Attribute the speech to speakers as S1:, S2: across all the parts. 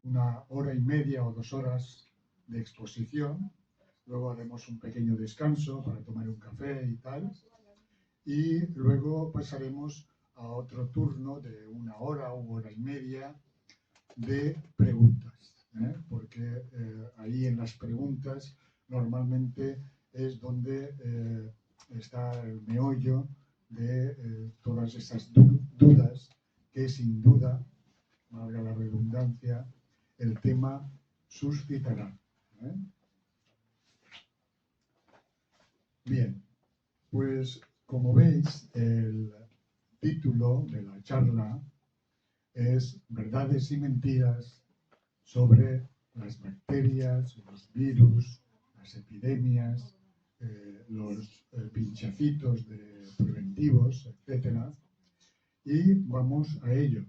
S1: una hora y media o 2 horas de exposición. Luego haremos un pequeño descanso para tomar un café y tal. Y luego pasaremos a otro turno de 1 hora u hora y media de preguntas, porque ahí en las preguntas normalmente es donde está el meollo de todas esas dudas que sin duda, valga la redundancia, el tema suscitará. Bien, pues como veis, el título de la charla es Verdades y mentiras sobre las bacterias, los virus, las epidemias, los pinchacitos preventivos, etc. Y vamos a ello,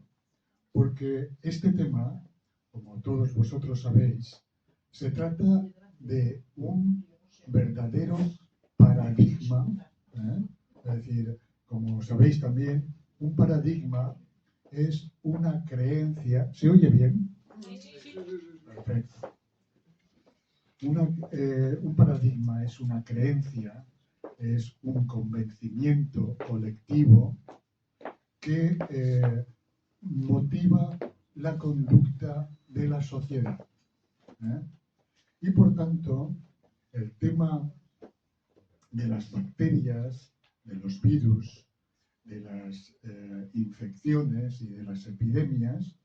S1: porque este tema, como todos vosotros sabéis, se trata de un verdadero paradigma, es decir, como sabéis también, un paradigma es una creencia. ¿Se oye bien? Perfecto. Un paradigma es una creencia, es un convencimiento colectivo que motiva la conducta de la sociedad. Y por tanto, el tema de las bacterias, de los virus, de las infecciones y de las epidemias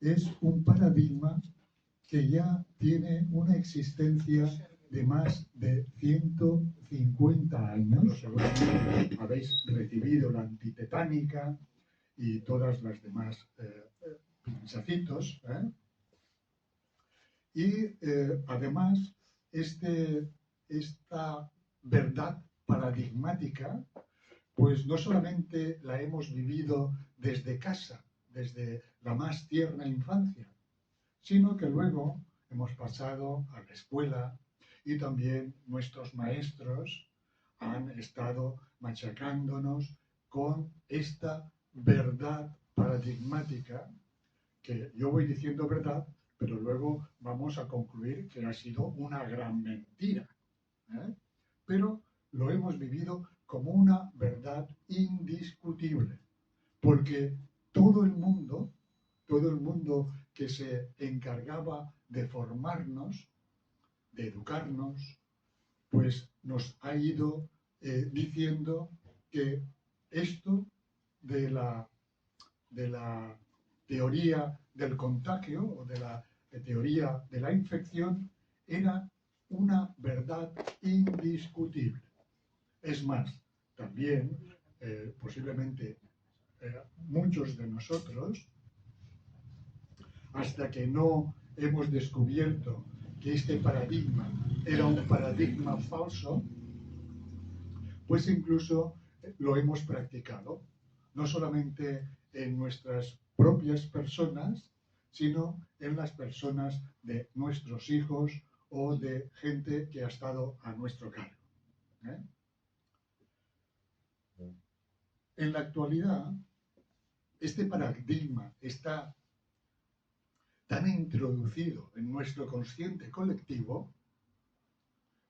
S1: es un paradigma que ya tiene una existencia de más de 150 años. Seguramente habéis recibido la antitetánica y todas las demás pinchacitos. Y además, esta verdad paradigmática, pues no solamente la hemos vivido desde casa, desde la más tierna infancia, sino que luego hemos pasado a la escuela y también nuestros maestros han estado machacándonos con esta verdad paradigmática, que yo voy diciendo verdad, pero luego vamos a concluir que ha sido una gran mentira. Pero lo hemos vivido como una verdad indiscutible, porque todo el mundo que se encargaba de formarnos, de educarnos, pues nos ha ido diciendo que esto de la teoría del contagio o de la teoría de la infección era una verdad indiscutible. Es más, también posiblemente muchos de nosotros, hasta que no hemos descubierto que este paradigma era un paradigma falso, pues incluso lo hemos practicado, no solamente en nuestras propias personas, sino en las personas de nuestros hijos o de gente que ha estado a nuestro cargo. En la actualidad, este paradigma está tan introducido en nuestro consciente colectivo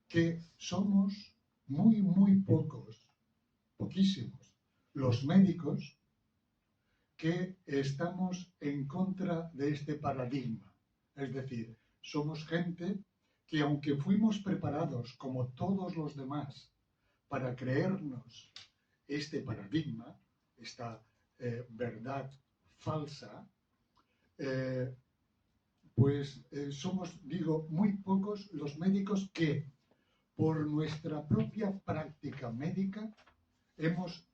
S1: que somos muy pocos, poquísimos, los médicos que estamos en contra de este paradigma. Es decir, somos gente que, aunque fuimos preparados como todos los demás para creernos este paradigma, esta verdad falsa, pues somos, digo, muy pocos los médicos que, por nuestra propia práctica médica, hemos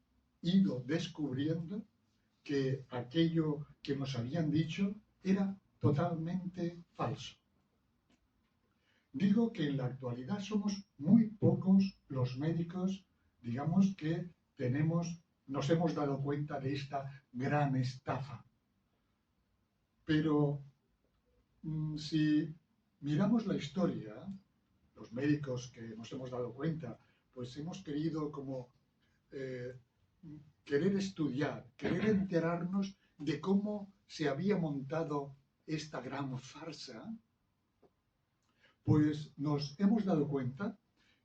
S1: ido descubriendo que aquello que nos habían dicho era totalmente falso. Digo que en la actualidad somos muy pocos los médicos, digamos, que nos hemos dado cuenta de esta gran estafa. Pero si miramos la historia, los médicos que nos hemos dado cuenta, pues hemos querido como querer estudiar, querer enterarnos de cómo se había montado esta gran farsa, pues nos hemos dado cuenta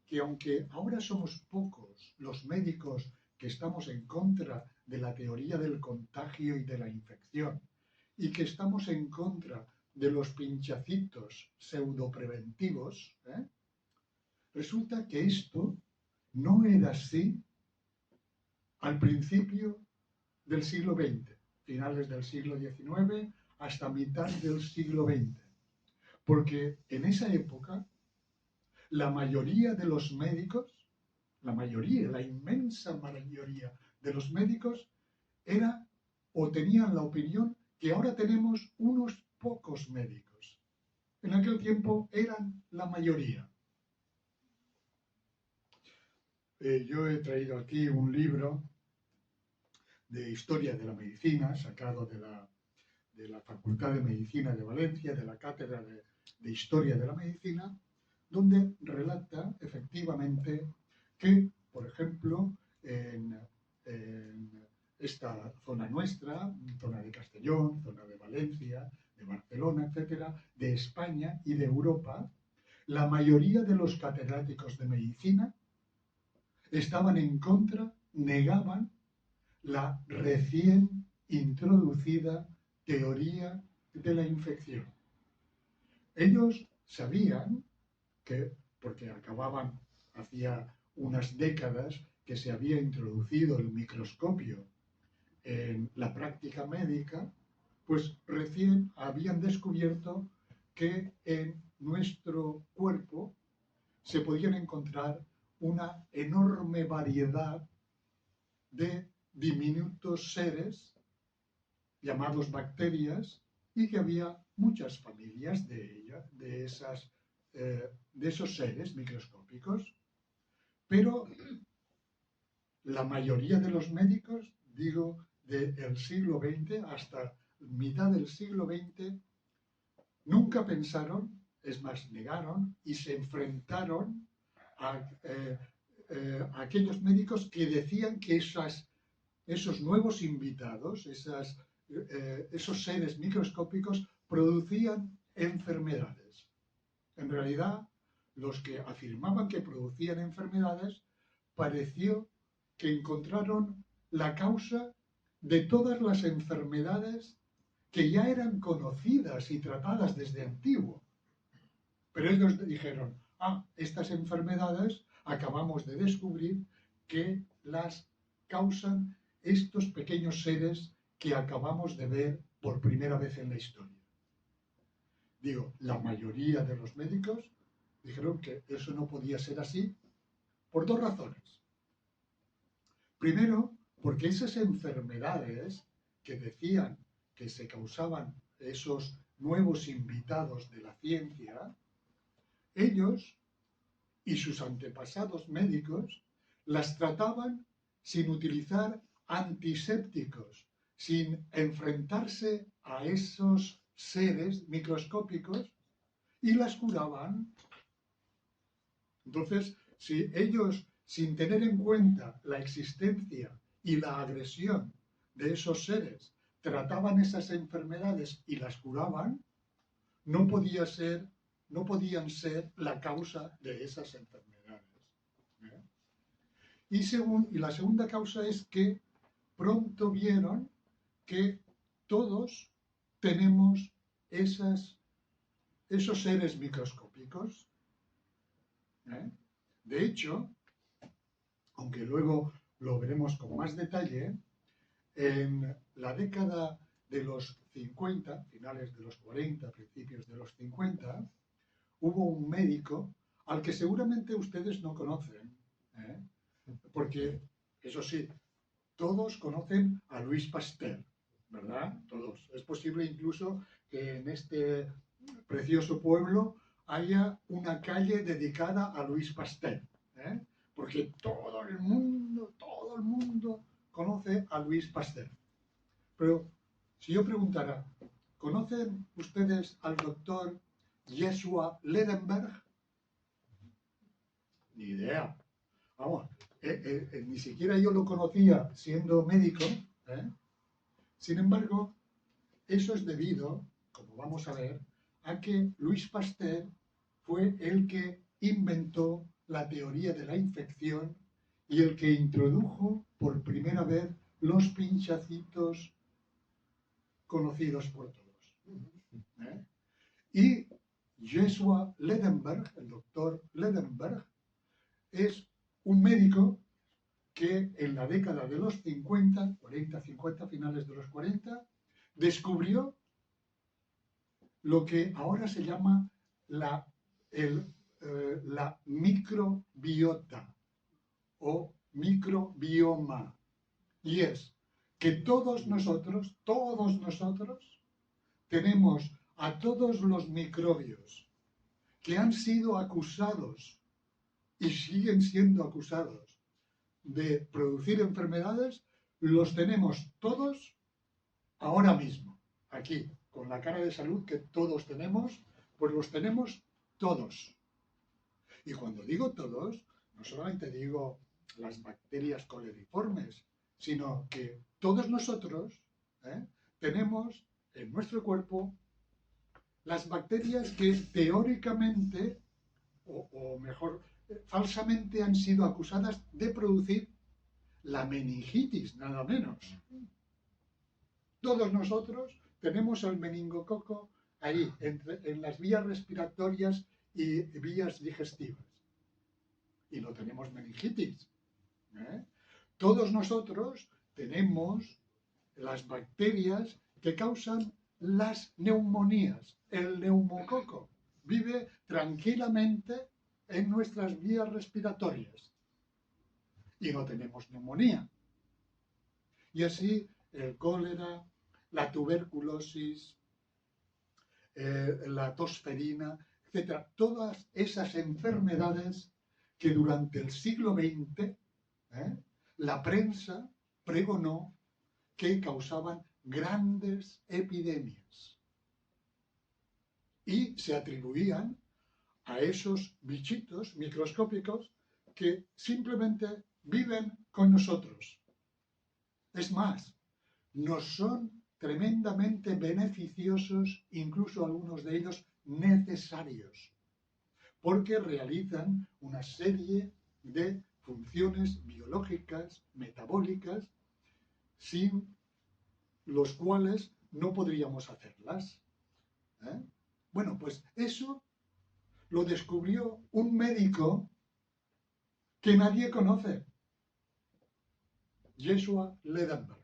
S1: que aunque ahora somos pocos los médicos que estamos en contra de la teoría del contagio y de la infección, y que estamos en contra de los pinchacitos pseudopreventivos, resulta que esto no era así al principio del siglo XX, finales del siglo XIX hasta mitad del siglo XX. Porque en esa época, la mayoría de los médicos, la inmensa mayoría de los médicos, era o tenían la opinión que ahora tenemos unos pocos médicos. En aquel tiempo eran la mayoría. Yo he traído aquí un libro de Historia de la Medicina, sacado de la Facultad de Medicina de Valencia, de la Cátedra de Historia de la Medicina, donde relata efectivamente que, por ejemplo, en esta zona nuestra, zona de Castellón, zona de Valencia, de Barcelona, etcétera, de España y de Europa, la mayoría de los catedráticos de medicina estaban en contra, negaban la recién introducida teoría de la infección. Ellos sabían que, porque acababan hacía unas décadas que se había introducido el microscopio en la práctica médica, pues recién habían descubierto que en nuestro cuerpo se podían encontrar una enorme variedad de diminutos seres llamados bacterias y que había muchas familias de esos seres microscópicos. Pero la mayoría de los médicos, digo, del siglo XX hasta mitad del siglo XX, nunca pensaron, es más, negaron y se enfrentaron a aquellos médicos que decían que esos nuevos invitados, esos seres microscópicos, producían enfermedades. En realidad, los que afirmaban que producían enfermedades, pareció que encontraron la causa de todas las enfermedades que ya eran conocidas y tratadas desde antiguo. Pero ellos dijeron, estas enfermedades acabamos de descubrir que las causan estos pequeños seres que acabamos de ver por primera vez en la historia. Digo, la mayoría de los médicos dijeron que eso no podía ser así por dos razones. Primero, porque esas enfermedades que decían que se causaban esos nuevos invitados de la ciencia, ellos y sus antepasados médicos las trataban sin utilizar antisépticos, sin enfrentarse a esos seres microscópicos, y las curaban. Entonces, si ellos, sin tener en cuenta la existencia y la agresión de esos seres, trataban esas enfermedades y las curaban, no podían ser la causa de esas enfermedades. Y la segunda causa es que pronto vieron que todos tenemos esos seres microscópicos. De hecho, aunque luego lo veremos con más detalle, en la década de los 50, finales de los 40, principios de los 50, hubo un médico al que seguramente ustedes no conocen, porque, eso sí, todos conocen a Louis Pasteur, ¿verdad? Todos. Es posible incluso que en este precioso pueblo haya una calle dedicada a Louis Pasteur, porque todo el mundo conoce a Louis Pasteur. Pero si yo preguntara, ¿conocen ustedes al doctor Joshua Ledenberg? Ni idea. Vamos, ni siquiera yo lo conocía siendo médico. Sin embargo, eso es debido como vamos a ver, a que Louis Pasteur fue el que inventó la teoría de la infección y el que introdujo por primera vez los pinchacitos conocidos por todos. ¿Eh? Y Joshua Ledenberg, el doctor Ledenberg, es un médico que en la década de los 50, 40, 50, finales de los 40, descubrió lo que ahora se llama la microbiota o microbioma. Y es que todos nosotros, tenemos a todos los microbios que han sido acusados y siguen siendo acusados de producir enfermedades, los tenemos todos ahora mismo, aquí, con la cara de salud que todos tenemos, pues los tenemos todos. Y cuando digo todos, no solamente digo las bacterias coleriformes, sino que todos nosotros tenemos en nuestro cuerpo las bacterias que teóricamente, o mejor, falsamente han sido acusadas de producir la meningitis, nada menos. Todos nosotros tenemos el meningococo ahí, en las vías respiratorias y vías digestivas. Y no tenemos meningitis. Todos nosotros tenemos las bacterias que causan las neumonías. El neumococo vive tranquilamente en nuestras vías respiratorias y no tenemos neumonía. Y así el cólera, la tuberculosis, la tosferina, etc. Todas esas enfermedades que durante el siglo XX la prensa pregonó que causaban grandes epidemias. Y se atribuían a esos bichitos microscópicos que simplemente viven con nosotros. Es más, nos son tremendamente beneficiosos, incluso algunos de ellos necesarios, porque realizan una serie de funciones biológicas, metabólicas, sin los cuales no podríamos hacerlas. Bueno, pues eso lo descubrió un médico que nadie conoce, Joshua Ledenberg.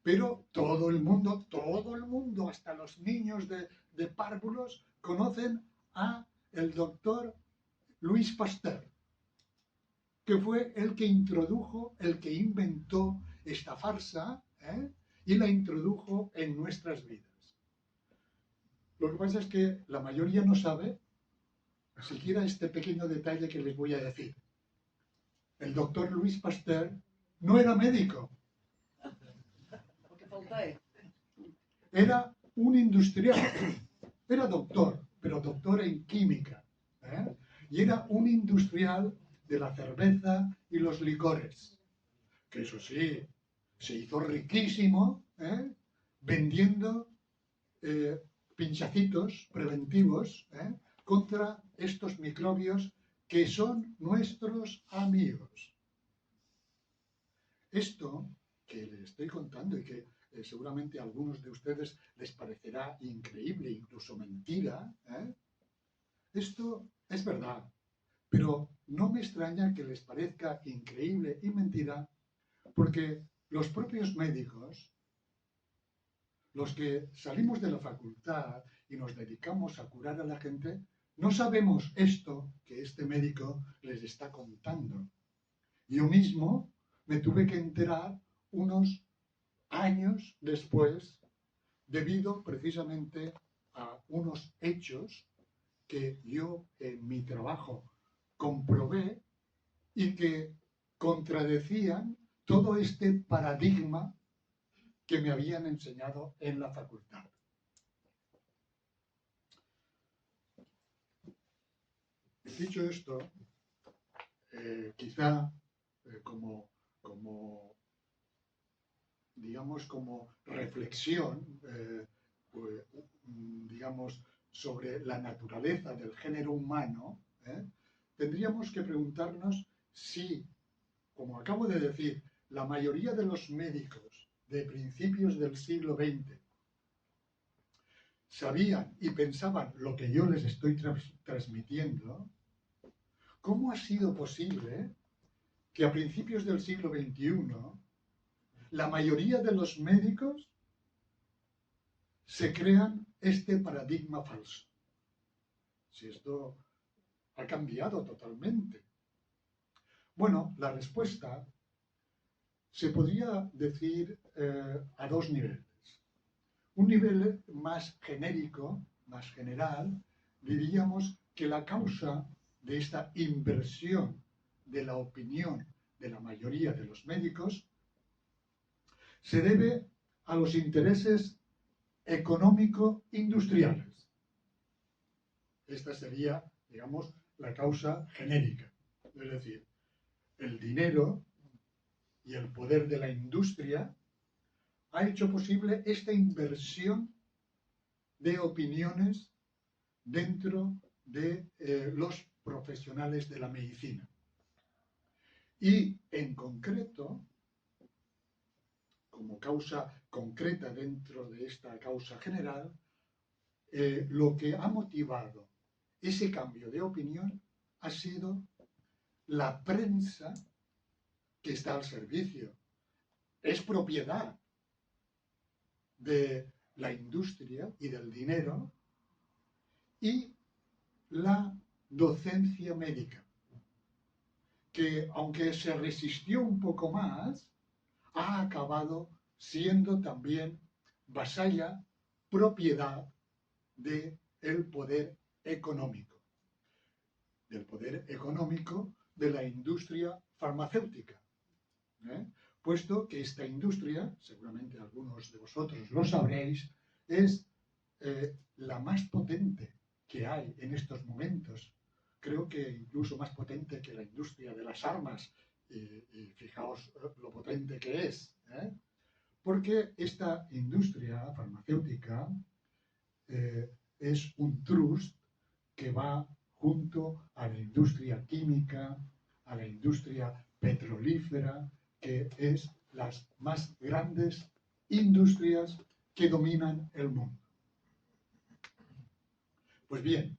S1: Pero todo el mundo, hasta los niños de párvulos, conocen a el doctor Louis Pasteur, que fue el que introdujo, el que inventó esta farsa, y la introdujo en nuestras vidas. Lo que pasa es que la mayoría no sabe siquiera este pequeño detalle que les voy a decir. El doctor Louis Pasteur no era médico. Era un industrial. Era doctor, pero doctor en química. Y era un industrial de la cerveza y los licores. Que eso sí, se hizo riquísimo vendiendo pinchacitos preventivos contra estos microbios que son nuestros amigos. Esto que les estoy contando y que seguramente a algunos de ustedes les parecerá increíble, incluso mentira, esto es verdad, pero no me extraña que les parezca increíble y mentira, porque los propios médicos, los que salimos de la facultad y nos dedicamos a curar a la gente, no sabemos esto que este médico les está contando. Yo mismo me tuve que enterar unos años después, debido precisamente a unos hechos que yo en mi trabajo comprobé y que contradecían todo este paradigma que me habían enseñado en la facultad. Dicho esto, quizá como digamos, como reflexión, pues, digamos, sobre la naturaleza del género humano, tendríamos que preguntarnos si, como acabo de decir, la mayoría de los médicos de principios del siglo XX sabían y pensaban lo que yo les estoy transmitiendo, ¿cómo ha sido posible que a principios del siglo XXI la mayoría de los médicos se crean este paradigma falso? Si esto ha cambiado totalmente. Bueno, la respuesta se podría decir a dos niveles. Un nivel más genérico, más general, diríamos que la causa de esta inversión de la opinión de la mayoría de los médicos se debe a los intereses económico-industriales. Esta sería, digamos, la causa genérica. Es decir, el dinero y el poder de la industria ha hecho posible esta inversión de opiniones dentro de los profesionales de la medicina. Y en concreto, como causa concreta dentro de esta causa general, lo que ha motivado ese cambio de opinión ha sido la prensa que está al servicio. Es propiedad de la industria y del dinero, y la docencia médica, que aunque se resistió un poco más, ha acabado siendo también vasalla, propiedad del poder económico, de la industria farmacéutica. Puesto que esta industria, seguramente algunos de vosotros lo sabréis, es la más potente que hay en estos momentos. Creo que incluso más potente que la industria de las armas, y fijaos lo potente que es, porque esta industria farmacéutica es un trust que va junto a la industria química, a la industria petrolífera, que es las más grandes industrias que dominan el mundo. Pues bien,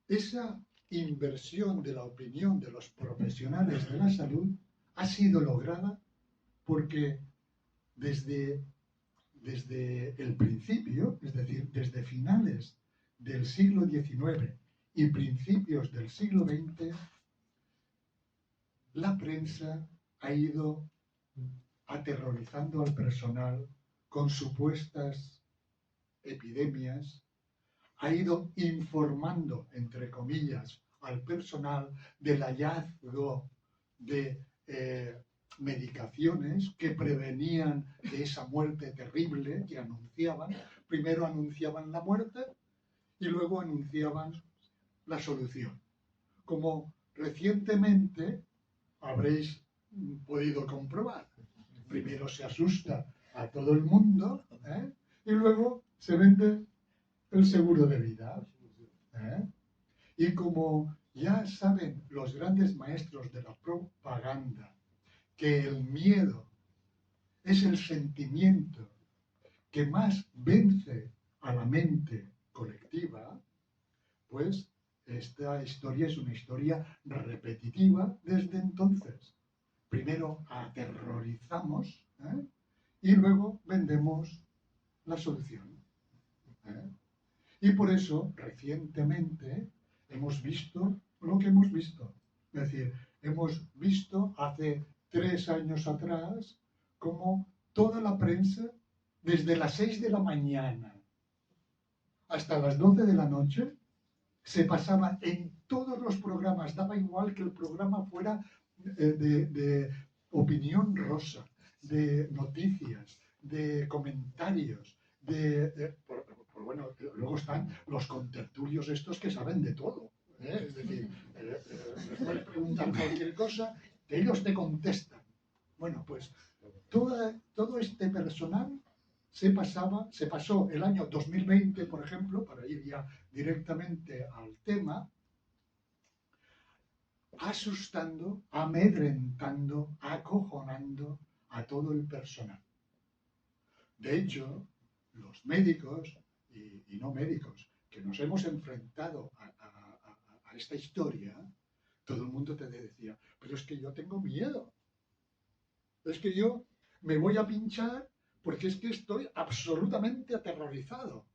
S1: esa inversión de la opinión de los profesionales de la salud ha sido lograda porque desde el principio, es decir, desde finales del siglo XIX y principios del siglo XX, la prensa ha ido aterrorizando al personal con supuestas epidemias, ha ido informando, entre comillas, al personal del hallazgo de medicaciones que prevenían de esa muerte terrible que anunciaban. Primero anunciaban la muerte y luego anunciaban la solución. Como recientemente habréis podido comprobar. Primero se asusta a todo el mundo, y luego se vende el seguro de vida. Y como ya saben los grandes maestros de la propaganda que el miedo es el sentimiento que más vence a la mente colectiva, pues esta historia es una historia repetitiva desde entonces. Primero aterrorizamos, y luego vendemos la solución. Y por eso, recientemente, hemos visto lo que hemos visto. Es decir, hemos visto hace 3 años atrás cómo toda la prensa, desde las 6 de la mañana hasta las 12 de la noche, se pasaba en todos los programas, daba igual que el programa fuera de opinión rosa, de noticias, de comentarios, bueno, luego están los contertulios estos que saben de todo. Es decir, les puedes preguntar cualquier cosa, que ellos te contestan. Bueno, pues todo este personal se pasó el año 2020, por ejemplo, para ir ya directamente al tema, asustando, amedrentando, acojonando a todo el personal. De hecho, los médicos y no médicos que nos hemos enfrentado a esta historia, todo el mundo te decía, pero es que yo tengo miedo. Es que yo me voy a pinchar porque es que estoy absolutamente aterrorizado.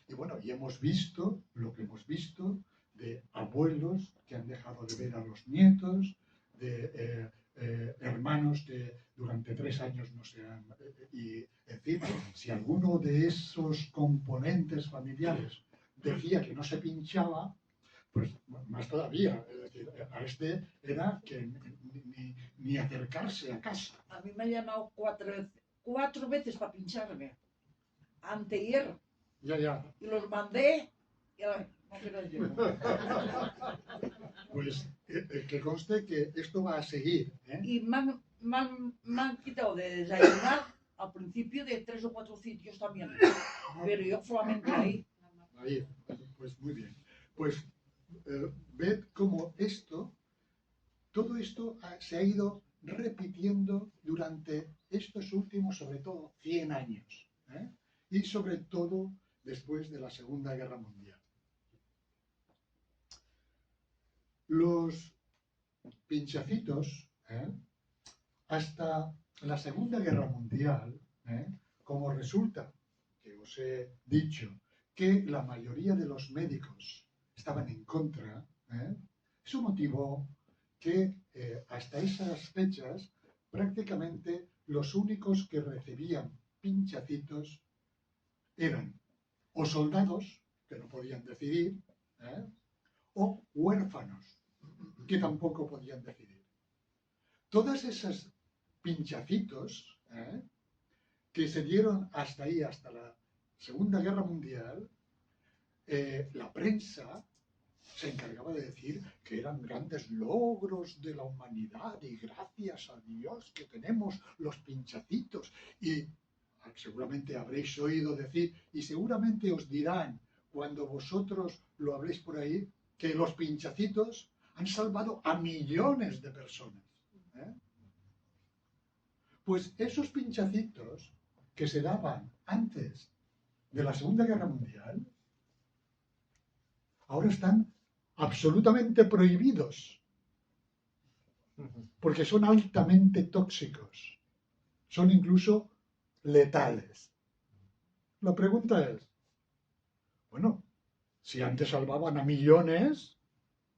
S1: Y bueno, y hemos visto lo que hemos visto de abuelos que han dejado de ver a los nietos, de hermanos que durante 3 años no se han... y, en fin, si alguno de esos componentes familiares decía que no se pinchaba, pues más todavía. Es decir, a este era que ni acercarse a casa.
S2: A mí me ha llamado 4 veces para pincharme. Anteayer.
S1: Ya.
S2: Y los mandé. Y ahora, no quiero yo.
S1: Pues que conste que esto va a seguir.
S2: Y me han quitado de desayunar al principio de 3 o 4 sitios también. Pero yo solamente ahí.
S1: Ahí, pues muy bien. Pues ved cómo todo esto se ha ido repitiendo durante estos últimos, sobre todo, 100 años. Y sobre todo después de la Segunda Guerra Mundial. Los pinchacitos, hasta la Segunda Guerra Mundial, como resulta que os he dicho que la mayoría de los médicos estaban en contra, eso motivó que hasta esas fechas prácticamente los únicos que recibían pinchacitos eran o soldados, que no podían decidir, o huérfanos, que tampoco podían decidir. Todas esas pinchacitos que se dieron hasta ahí, hasta la Segunda Guerra Mundial, la prensa se encargaba de decir que eran grandes logros de la humanidad y gracias a Dios que tenemos los pinchacitos. Y seguramente habréis oído decir, y seguramente os dirán cuando vosotros lo habléis por ahí, que los pinchacitos han salvado a millones de personas. Pues esos pinchacitos que se daban antes de la Segunda Guerra Mundial, ahora están absolutamente prohibidos, porque son altamente tóxicos, son incluso letales. La pregunta es, bueno, si antes salvaban a millones,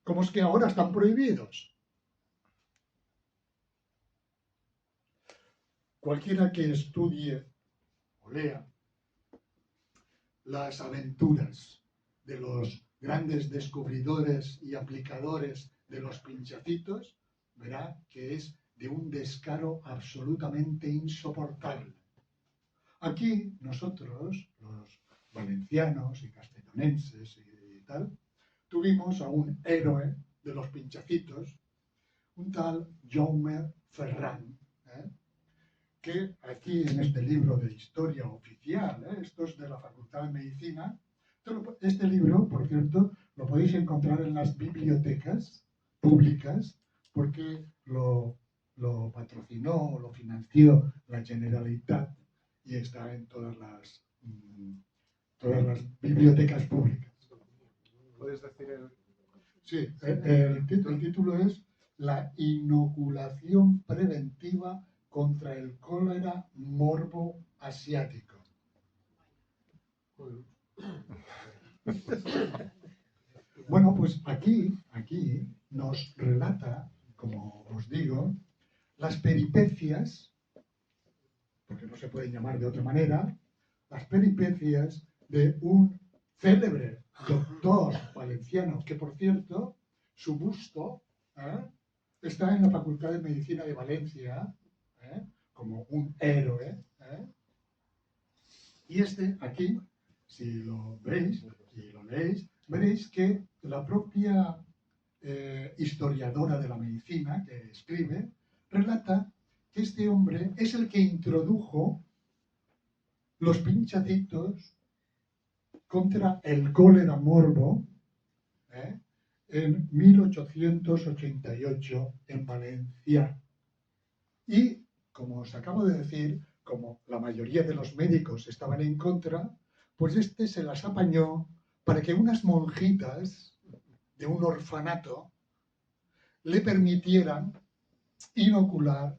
S1: ¿cómo es que ahora están prohibidos? Cualquiera que estudie o lea las aventuras de los grandes descubridores y aplicadores de los pinchacitos, verá que es de un descaro absolutamente insoportable. Aquí nosotros, los valencianos y castellonenses y tal, tuvimos a un héroe de los pinchacitos, un tal Jaume Ferran, que aquí en este libro de historia oficial, esto es de la Facultad de Medicina, este libro, por cierto, lo podéis encontrar en las bibliotecas públicas porque lo patrocinó, lo financió la Generalitat y está en todas las bibliotecas públicas.
S3: ¿Puedes decir el...?
S1: Sí, el título es La inoculación preventiva contra el cólera morbo asiático. Bueno, pues aquí nos relata, como os digo, las peripecias, porque no se pueden llamar de otra manera, las peripecias de un célebre doctor valenciano, que por cierto, su busto está en la Facultad de Medicina de Valencia, como un héroe. Y aquí, si lo veis y lo leéis, veréis que la propia historiadora de la medicina que escribe relata que este hombre es el que introdujo los pinchacitos contra el cólera morbo, ¿eh? En 1888 en Valencia. Y, como os acabo de decir, como la mayoría de los médicos estaban en contra, pues este se las apañó para que unas monjitas de un orfanato le permitieran inocular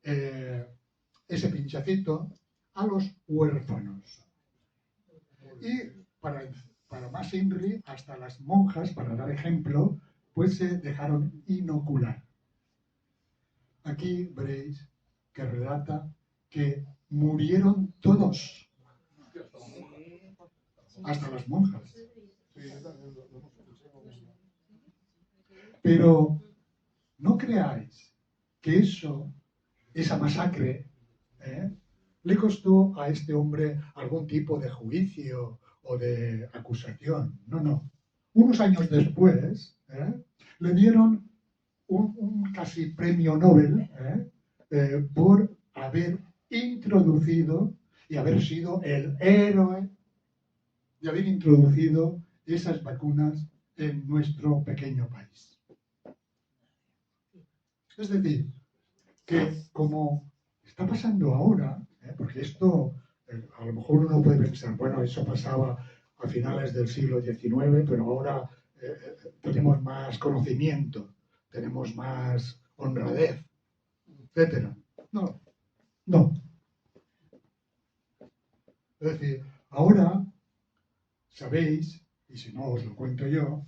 S1: ese pinchacito a los huérfanos. Y para más INRI, hasta las monjas, para dar ejemplo, pues se dejaron inocular. Aquí veréis que relata que murieron todos, hasta las monjas. Pero no creáis que esa masacre, le costó a este hombre algún tipo de juicio o de acusación. No, no. Unos años después, le dieron un casi premio Nobel por haber introducido y haber sido el héroe de haber introducido esas vacunas en nuestro pequeño país. Es decir, que como está pasando ahora, porque esto a lo mejor uno puede pensar, bueno, eso pasaba a finales del siglo XIX, pero ahora tenemos más conocimiento, tenemos más honradez, etc. No, no. Es decir, ahora sabéis, y si no os lo cuento yo,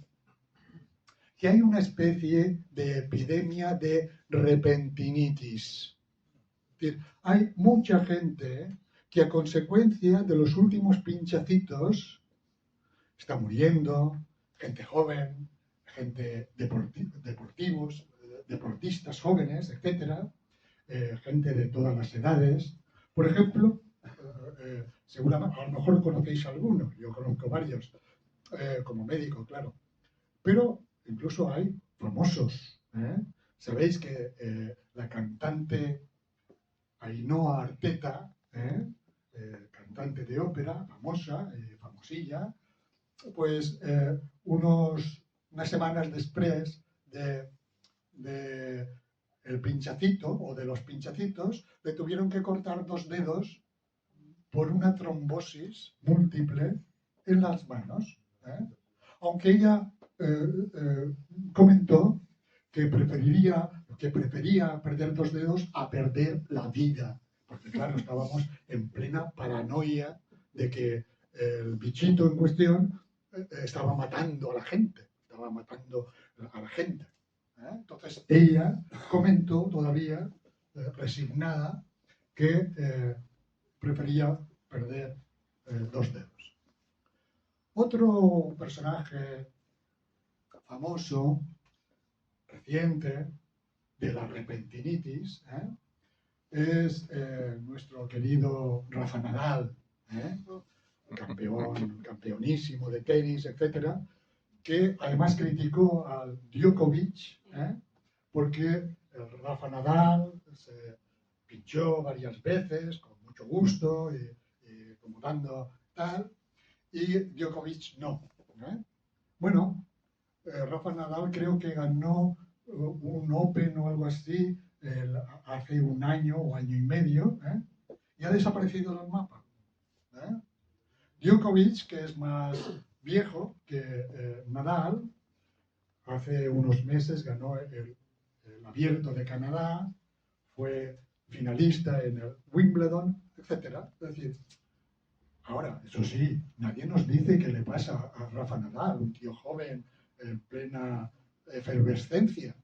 S1: que hay una especie de epidemia de repentinitis. Es decir, hay mucha gente que a consecuencia de los últimos pinchacitos está muriendo, gente joven, gente deportistas jóvenes, etc., gente de todas las edades. Por ejemplo, seguramente, a lo mejor conocéis alguno, yo conozco varios, como médico, claro, pero incluso hay famosos. Sabéis que la cantante Ainhoa Arteta, cantante de ópera, famosa, famosilla, pues unas semanas después de el pinchacito o de los pinchacitos, le tuvieron que cortar 2 dedos por una trombosis múltiple en las manos. Aunque ella comentó que prefería perder 2 dedos a perder la vida. Porque claro, estábamos en plena paranoia de que el bichito en cuestión estaba matando a la gente. Entonces ella comentó todavía, resignada, que prefería perder 2 dedos. Otro personaje famoso, reciente, de la repentinitis, es nuestro querido Rafa Nadal, campeonísimo de tenis, etcétera, que además criticó al Djokovic, porque el Rafa Nadal se pinchó varias veces, con mucho gusto, y como dando tal, y Djokovic no. Bueno, Rafa Nadal creo que ganó un Open o algo así hace un año o año y medio, y ha desaparecido del mapa. Djokovic, que es más viejo que Nadal, hace unos meses ganó el Abierto de Canadá, fue finalista en el Wimbledon, etc. Es decir, ahora, eso sí, nadie nos dice qué le pasa a Rafa Nadal, un tío joven en plena efervescencia.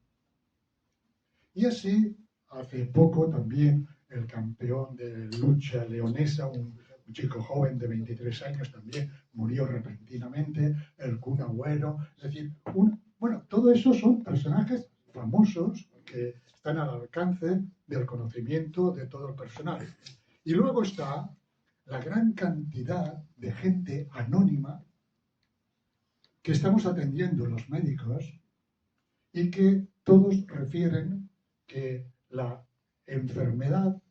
S1: Y así, hace poco también, el campeón de lucha leonesa, un chico joven de 23 años también murió repentinamente, el Kun Agüero. Es decir, bueno, todo eso son personajes famosos que están al alcance del conocimiento de todo el personal. Y luego está la gran cantidad de gente anónima que estamos atendiendo los médicos y que todos refieren que la enfermedad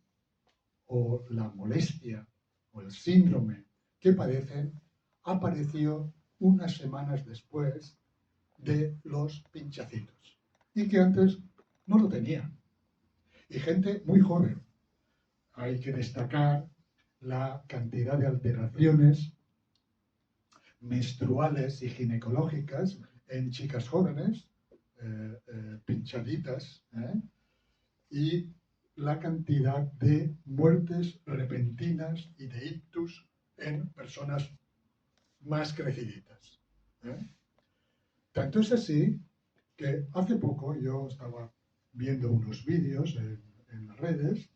S1: o la molestia o el síndrome que padecen apareció unas semanas después de los pinchacitos y que antes no lo tenían. Y gente muy joven. Hay que destacar la cantidad de alteraciones menstruales y ginecológicas en chicas jóvenes, pinchaditas, y la cantidad de muertes repentinas y de ictus en personas más creciditas. Tanto es así que hace poco yo estaba viendo unos vídeos en las redes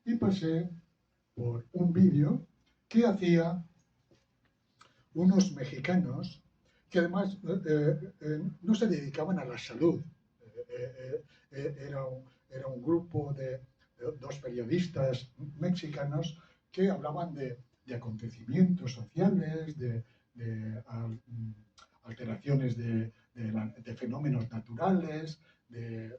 S1: y pasé por un vídeo que hacía unos mexicanos que además no se dedicaban a la salud. Era un grupo de dos periodistas mexicanos que hablaban de acontecimientos sociales, de alteraciones de fenómenos naturales, de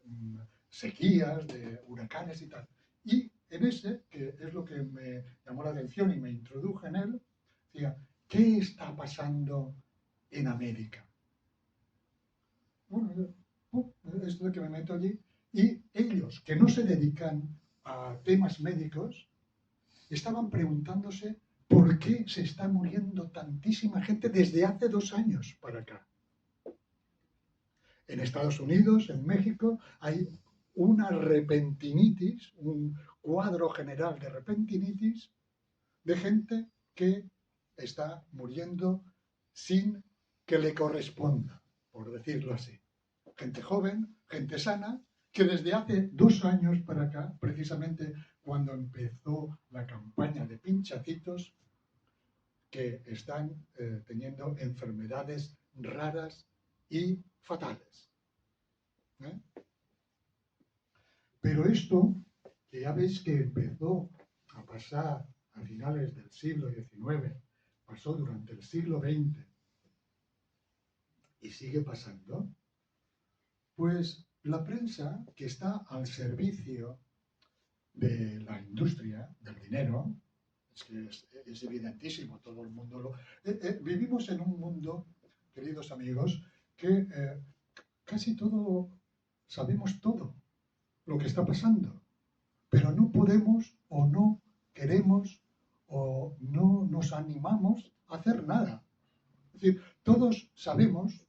S1: sequías, de huracanes y tal. Y en ese, que es lo que me llamó la atención y me introduje en él, decía, ¿qué está pasando en América? Bueno, esto de que me meto allí, y ellos, que no se dedican a temas médicos, estaban preguntándose por qué se está muriendo tantísima gente desde hace 2 años para acá. En Estados Unidos, en México, hay una repentinitis, un cuadro general de repentinitis de gente que está muriendo sin que le corresponda, por decirlo así. Gente joven, gente sana, que desde hace 2 años para acá, precisamente cuando empezó la campaña de pinchacitos, que están teniendo enfermedades raras y fatales. Pero esto, que ya veis que empezó a pasar a finales del siglo XIX, pasó durante el siglo XX y sigue pasando, pues la prensa, que está al servicio de la industria, del dinero, es que es evidentísimo, todo el mundo lo... vivimos en un mundo, queridos amigos, que casi todo, sabemos todo lo que está pasando, pero no podemos o no queremos o no nos animamos a hacer nada. Es decir, todos sabemos,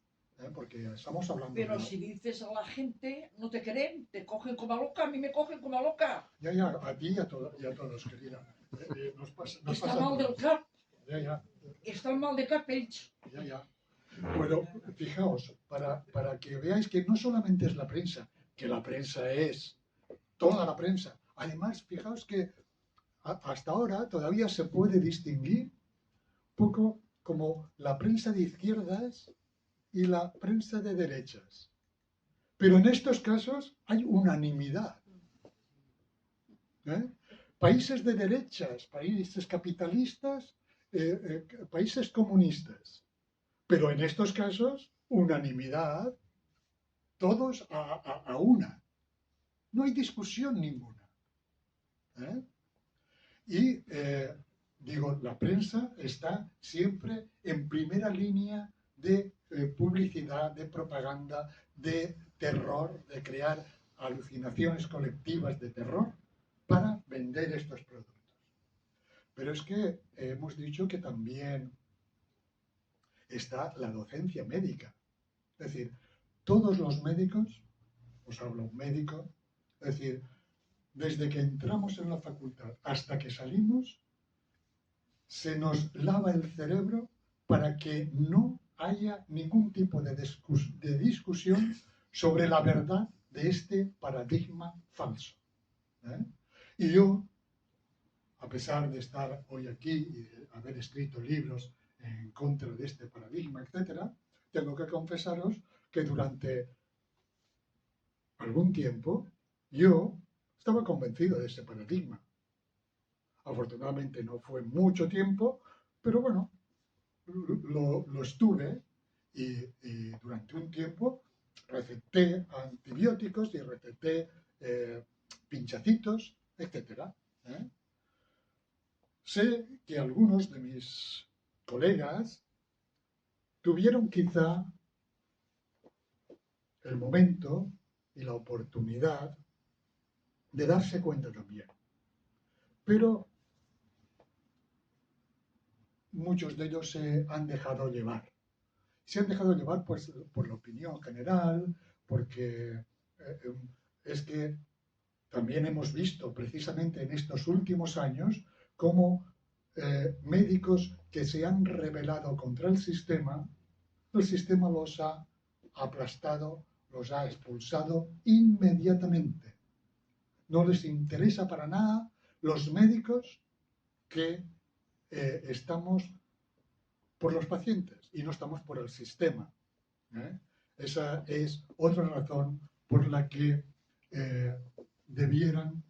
S1: porque estamos hablando...
S2: Pero si dices a la gente, no te creen, te cogen como loca, a mí me cogen como loca.
S1: Ya, a ti y a todos, querida. Nos
S2: Està
S1: pasa
S2: mal
S1: a
S2: del
S1: todos.
S2: cap,
S1: Ya.
S2: està mal de cap ells.
S1: Ya. Pero fijaos, para que veáis que no solamente es la prensa, que la prensa es toda la prensa. Además, fijaos que hasta ahora todavía se puede distinguir poco como la prensa de izquierdas y la prensa de derechas. Pero en estos casos hay unanimidad. Países de derechas, países capitalistas, países comunistas. Pero en estos casos, unanimidad, todos a una. No hay discusión ninguna. Y digo, la prensa está siempre en primera línea de publicidad, de propaganda, de terror, de crear alucinaciones colectivas de terror para vender estos productos. Pero es que hemos dicho que también está la docencia médica. Es decir, todos los médicos, os hablo un médico, es decir, desde que entramos en la facultad hasta que salimos, se nos lava el cerebro para que no haya ningún tipo de discusión sobre la verdad de este paradigma falso. Y yo, a pesar de estar hoy aquí y de haber escrito libros en contra de este paradigma, etc., tengo que confesaros que durante algún tiempo yo estaba convencido de ese paradigma. Afortunadamente no fue mucho tiempo, pero bueno, lo estuve y durante un tiempo receté antibióticos y receté pinchacitos, etc. sé que algunos de mis colegas tuvieron quizá el momento y la oportunidad de darse cuenta también. Pero muchos de ellos se han dejado llevar. Se han dejado llevar pues, por la opinión general, porque es que también hemos visto precisamente en estos últimos años cómo médicos que se han rebelado contra el sistema los ha aplastado, los ha expulsado inmediatamente. No les interesa para nada los médicos que estamos por los pacientes y no estamos por el sistema. Esa es otra razón por la que debieran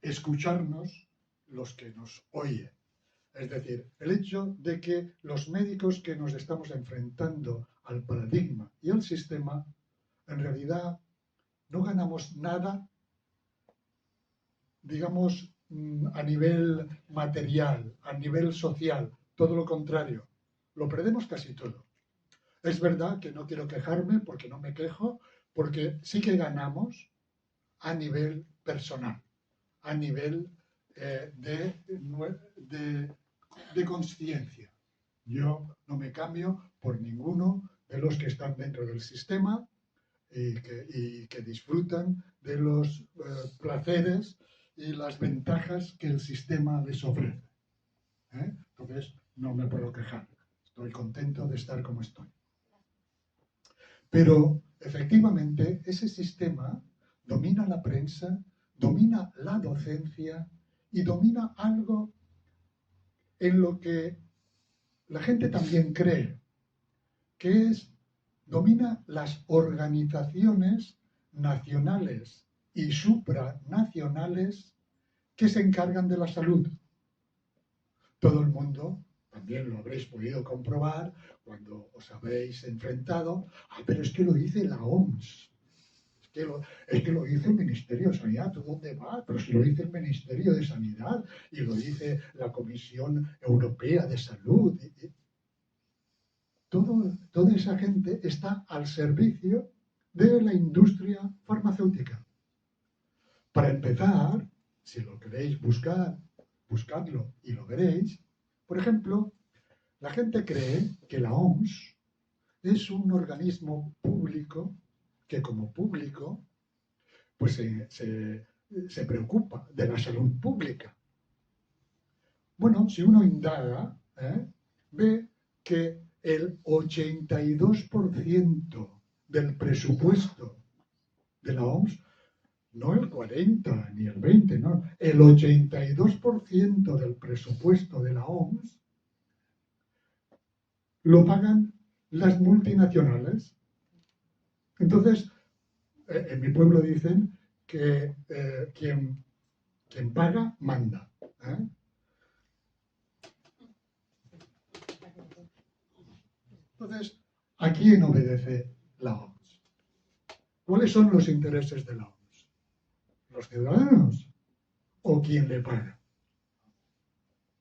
S1: escucharnos los que nos oyen. Es decir, el hecho de que los médicos que nos estamos enfrentando al paradigma y al sistema, en realidad no ganamos nada, digamos, a nivel material, a nivel social, todo lo contrario, lo perdemos casi todo. Es verdad que no quiero quejarme, porque no me quejo, porque sí que ganamos a nivel personal, a nivel de conciencia. Yo no me cambio por ninguno de los que están dentro del sistema y que disfrutan de los placeres y las ventajas que el sistema les ofrece. Entonces, no me puedo quejar. Estoy contento de estar como estoy. Pero, efectivamente, ese sistema domina la prensa, domina la docencia y domina algo en lo que la gente también cree, que es, domina las organizaciones nacionales y supranacionales que se encargan de la salud. Todo el mundo, también lo habréis podido comprobar cuando os habéis enfrentado, pero es que lo dice la OMS, es que lo dice el Ministerio de Sanidad, ¿tú dónde vas? Pero si lo dice el Ministerio de Sanidad y lo dice la Comisión Europea de Salud. Toda esa gente está al servicio de la industria farmacéutica. Para empezar, si lo queréis buscar, buscadlo y lo veréis. Por ejemplo, la gente cree que la OMS es un organismo público que como público pues se preocupa de la salud pública. Bueno, si uno indaga, ve que el 82% del presupuesto de la OMS, no el 40 ni el 20, no, el 82% del presupuesto de la OMS lo pagan las multinacionales. Entonces, en mi pueblo dicen que quien paga, manda. Entonces, ¿a quién obedece la OMS? ¿Cuáles son los intereses de la OMS? ¿Los ciudadanos o quién le paga?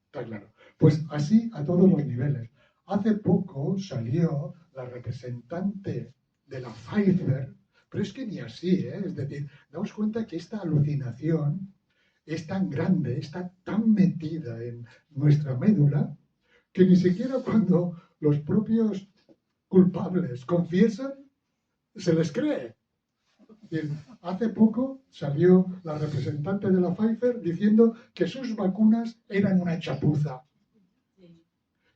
S1: Está claro. Pues así a todos los niveles. Hace poco salió la representante de la Pfizer, pero es que ni así, es decir, daos cuenta que esta alucinación es tan grande, está tan metida en nuestra médula, que ni siquiera cuando los propios culpables confiesan, se les cree. Hace poco salió la representante de la Pfizer diciendo que sus vacunas eran una chapuza,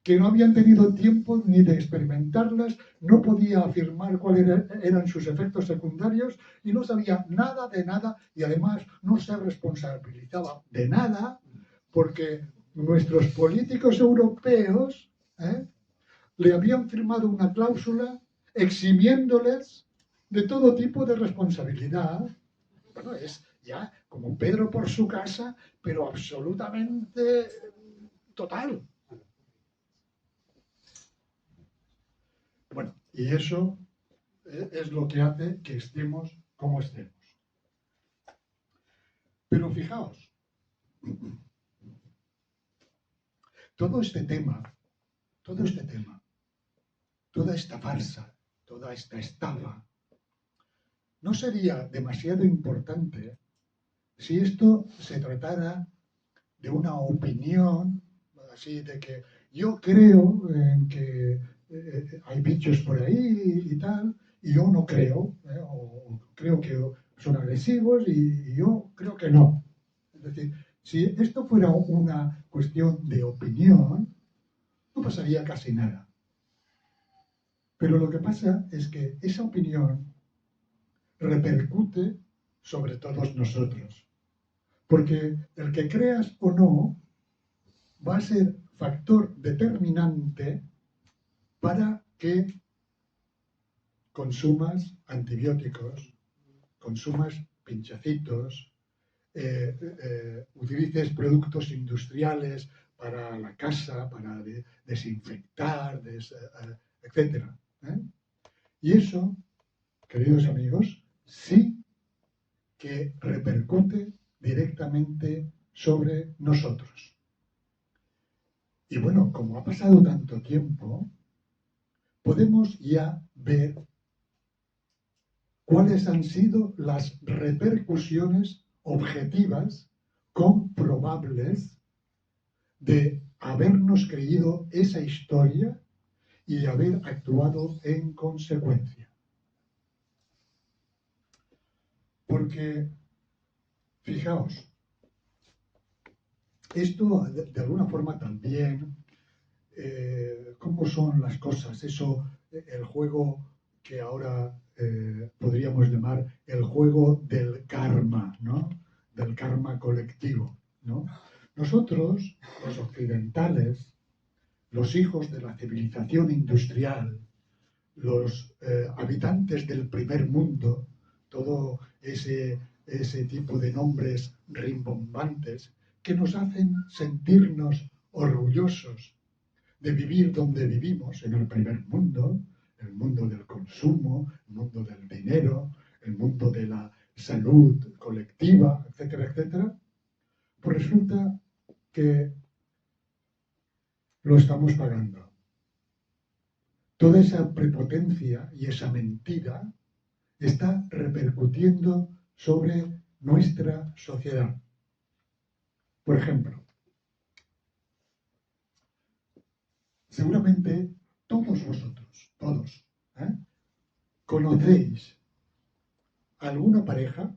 S1: que no habían tenido tiempo ni de experimentarlas, no podía afirmar cuáles eran sus efectos secundarios y no sabía nada de nada y además no se responsabilizaba de nada porque nuestros políticos europeos le habían firmado una cláusula eximiéndoles de todo tipo de responsabilidad. Bueno, es ya como Pedro por su casa, pero absolutamente total. Bueno, y eso es lo que hace que estemos como estemos. Pero fijaos, todo este tema, toda esta farsa, toda esta estafa, no sería demasiado importante si esto se tratara de una opinión, así de que yo creo en que hay bichos por ahí y tal, y yo no creo, o creo que son agresivos y yo creo que no. Es decir, si esto fuera una cuestión de opinión, no pasaría casi nada. Pero lo que pasa es que esa opinión repercute sobre todos nosotros. Porque el que creas o no va a ser factor determinante para que consumas antibióticos, consumas pinchacitos, utilices productos industriales para la casa, para desinfectar, etc. Y eso, queridos amigos, sí que repercute directamente sobre nosotros. Y bueno, como ha pasado tanto tiempo, podemos ya ver cuáles han sido las repercusiones objetivas, comprobables, de habernos creído esa historia y de haber actuado en consecuencia. Porque, fijaos, esto de alguna forma también, ¿cómo son las cosas? Eso, el juego que ahora podríamos llamar el juego del karma, ¿no? Del karma colectivo, ¿no? Nosotros, los occidentales, los hijos de la civilización industrial, los habitantes del primer mundo, todo ese tipo de nombres rimbombantes que nos hacen sentirnos orgullosos de vivir donde vivimos, en el primer mundo, el mundo del consumo, el mundo del dinero, el mundo de la salud colectiva, etcétera, etcétera, pues resulta que lo estamos pagando. Toda esa prepotencia y esa mentira está repercutiendo sobre nuestra sociedad. Por ejemplo, seguramente todos vosotros, todos, conocéis alguna pareja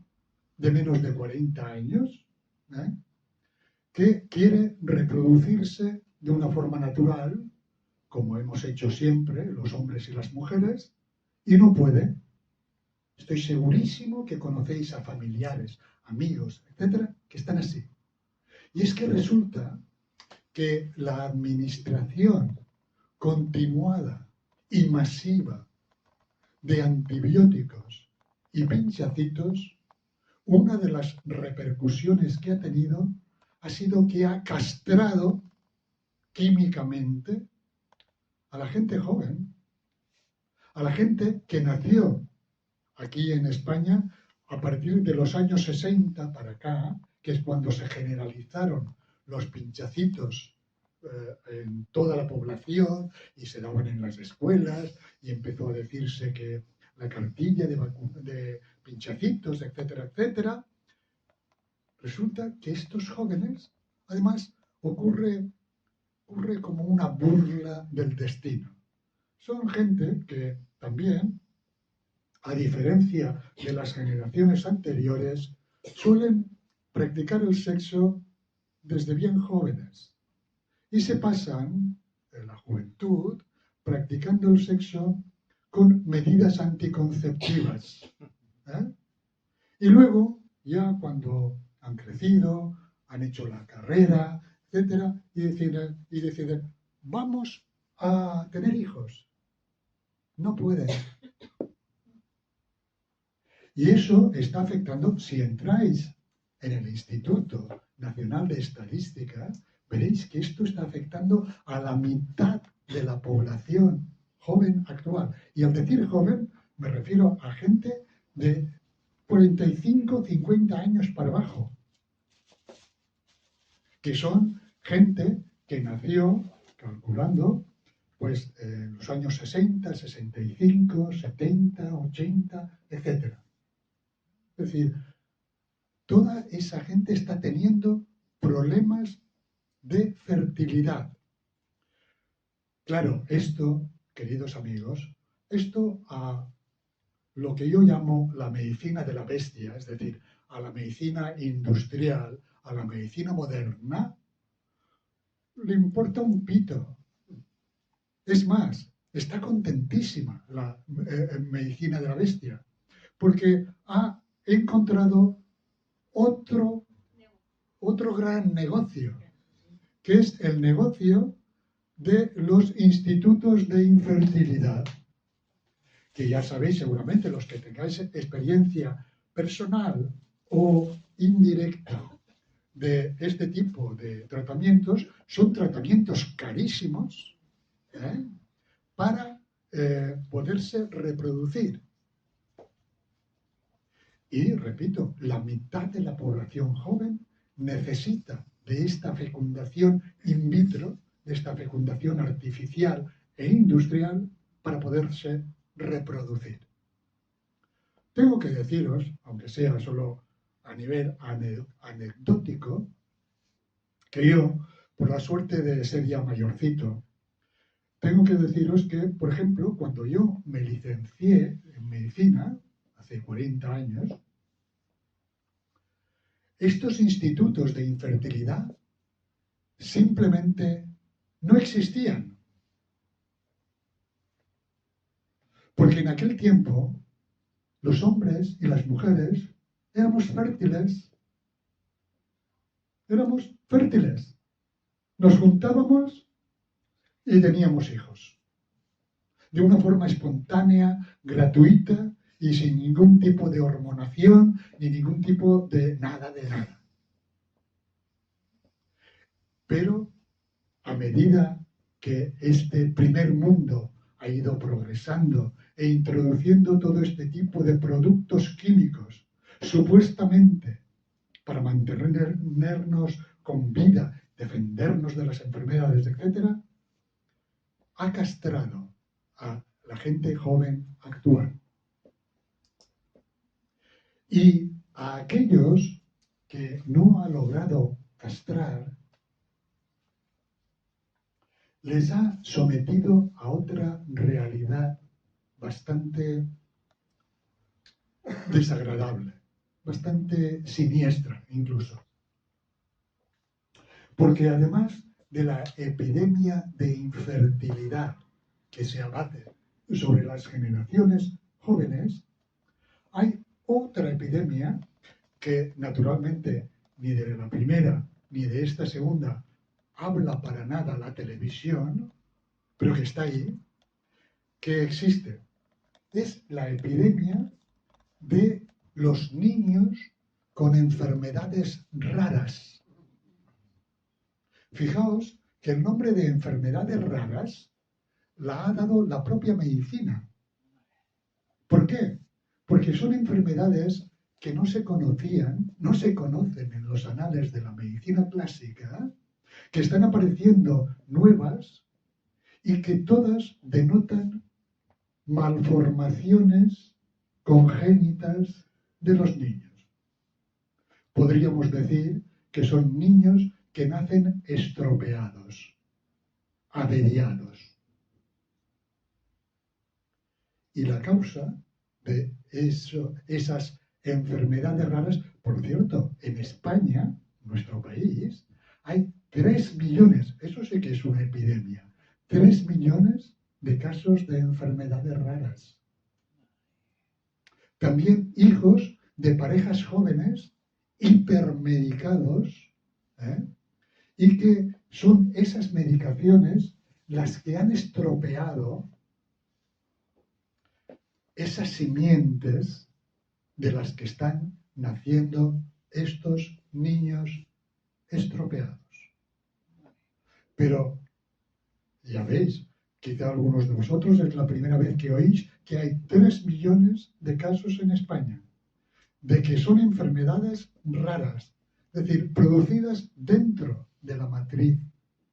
S1: de menos de 40 años que quiere reproducirse de una forma natural, como hemos hecho siempre los hombres y las mujeres, y no puede. Estoy segurísimo que conocéis a familiares, amigos, etcétera, que están así. Y es que resulta que la administración continuada y masiva de antibióticos y pinchacitos, una de las repercusiones que ha tenido ha sido que ha castrado químicamente a la gente joven, a la gente que nació aquí en España a partir de los años 60 para acá, que es cuando se generalizaron los pinchacitos en toda la población y se daban en las escuelas y empezó a decirse que la cartilla de pinchacitos, etcétera, etcétera. Resulta que estos jóvenes, además, ocurre como una burla del destino. Son gente que también, a diferencia de las generaciones anteriores, suelen practicar el sexo desde bien jóvenes y se pasan en la juventud practicando el sexo con medidas anticonceptivas. Y luego, ya cuando han crecido, han hecho la carrera, etcétera, y deciden, vamos a tener hijos. No pueden. Y eso está afectando, si entráis en el Instituto Nacional de Estadística, veréis que esto está afectando a la mitad de la población joven actual. Y al decir joven, me refiero a gente de 45, 50 años para abajo, que son gente que nació, calculando, pues en los años 60, 65, 70, 80, etc. Es decir, toda esa gente está teniendo problemas de fertilidad. Claro, esto, queridos amigos, esto a lo que yo llamo la medicina de la bestia, es decir, a la medicina industrial, a la medicina moderna, le importa un pito. Es más, está contentísima la medicina de la bestia, porque ha encontrado otro gran negocio, que es el negocio de los institutos de infertilidad, que ya sabéis seguramente, los que tengáis experiencia personal o indirecta de este tipo de tratamientos, son tratamientos carísimos para poderse reproducir. Y, repito, la mitad de la población joven necesita de esta fecundación in vitro, de esta fecundación artificial e industrial para poderse reproducir. Tengo que deciros, aunque sea solo a nivel anecdótico, que yo, por la suerte de ser ya mayorcito, tengo que deciros que, por ejemplo, cuando yo me licencié en medicina, hace 40 años, estos institutos de infertilidad simplemente no existían. Porque en aquel tiempo los hombres y las mujeres éramos fértiles. Éramos fértiles. Nos juntábamos y teníamos hijos. De una forma espontánea, gratuita y sin ningún tipo de hormonación ni ningún tipo de nada de nada. Pero a medida que este primer mundo ha ido progresando e introduciendo todo este tipo de productos químicos, supuestamente para mantenernos con vida, defendernos de las enfermedades, etc., ha castrado a la gente joven actual. Y a aquellos que no ha logrado castrar, les ha sometido a otra realidad bastante desagradable, bastante siniestra incluso. Porque además de la epidemia de infertilidad que se abate sobre las generaciones jóvenes, hay otra epidemia que naturalmente ni de la primera ni de esta segunda habla para nada la televisión, pero que está ahí, que existe. Es la epidemia de los niños con enfermedades raras. Fijaos que el nombre de enfermedades raras la ha dado la propia medicina. ¿Por qué? Porque son enfermedades que no se conocían, no se conocen en los anales de la medicina clásica, que están apareciendo nuevas y que todas denotan malformaciones congénitas de los niños. Podríamos decir que son niños que nacen estropeados, averiados. Y la causa de esas enfermedades raras, por cierto, en España, nuestro país, hay 3 millones, eso sí que es una epidemia, 3 millones de casos de enfermedades raras. También hijos de parejas jóvenes hipermedicados, y que son esas medicaciones las que han estropeado esas simientes de las que están naciendo estos niños estropeados. Pero, ya veis, quizá algunos de vosotros es la primera vez que oís que hay 3 millones de casos en España, de que son enfermedades raras, es decir, producidas dentro de la matriz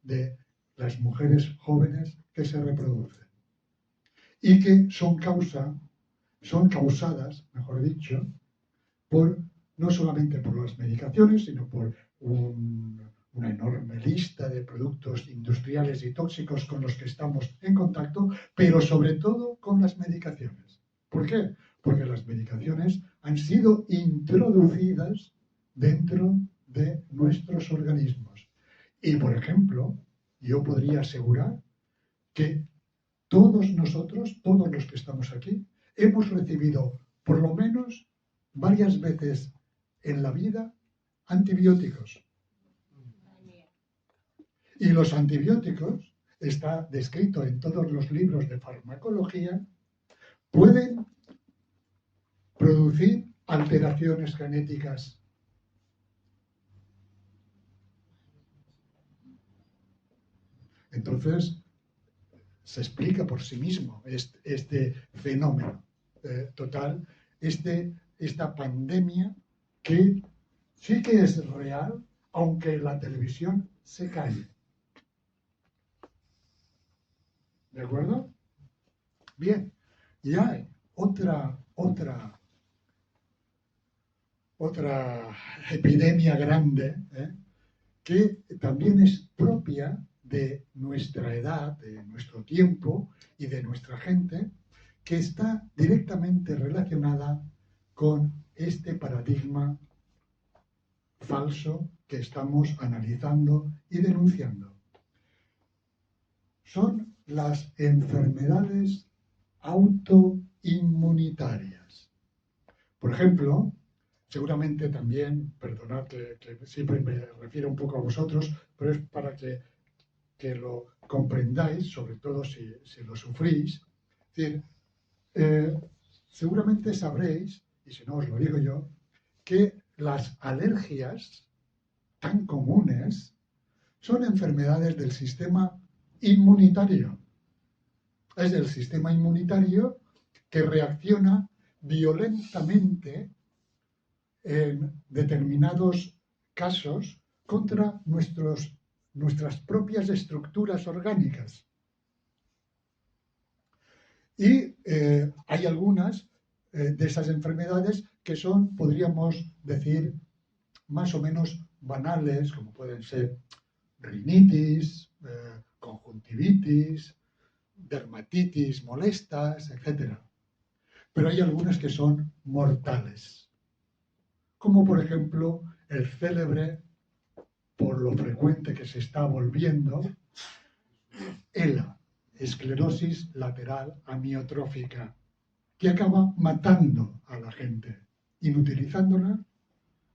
S1: de las mujeres jóvenes que se reproducen y que son causadas, mejor dicho, no solamente por las medicaciones, sino por una enorme lista de productos industriales y tóxicos con los que estamos en contacto, pero sobre todo con las medicaciones. ¿Por qué? Porque las medicaciones han sido introducidas dentro de nuestros organismos. Y, por ejemplo, yo podría asegurar que todos nosotros, todos los que estamos aquí, hemos recibido por lo menos varias veces en la vida antibióticos. Y los antibióticos, está descrito en todos los libros de farmacología, pueden producir alteraciones genéticas. Entonces, se explica por sí mismo este fenómeno total, esta pandemia que sí que es real, aunque la televisión se calle. ¿De acuerdo? Bien, y hay otra epidemia grande que también es propia de nuestra edad, de nuestro tiempo y de nuestra gente, que está directamente relacionada con este paradigma falso que estamos analizando y denunciando. Son las enfermedades autoinmunitarias. Por ejemplo, seguramente también, perdonad que siempre me refiero un poco a vosotros, pero es para que lo comprendáis, sobre todo si lo sufrís. Es decir, seguramente sabréis, y si no os lo digo yo, que las alergias tan comunes son enfermedades del sistema inmunitario. Es el sistema inmunitario que reacciona violentamente en determinados casos contra nuestras propias estructuras orgánicas. Y hay algunas de esas enfermedades que son, podríamos decir, más o menos banales, como pueden ser rinitis, conjuntivitis, dermatitis molestas, etc. Pero hay algunas que son mortales, como por ejemplo el célebre, por lo frecuente que se está volviendo, ELA, esclerosis lateral amiotrófica, que acaba matando a la gente, inutilizándola,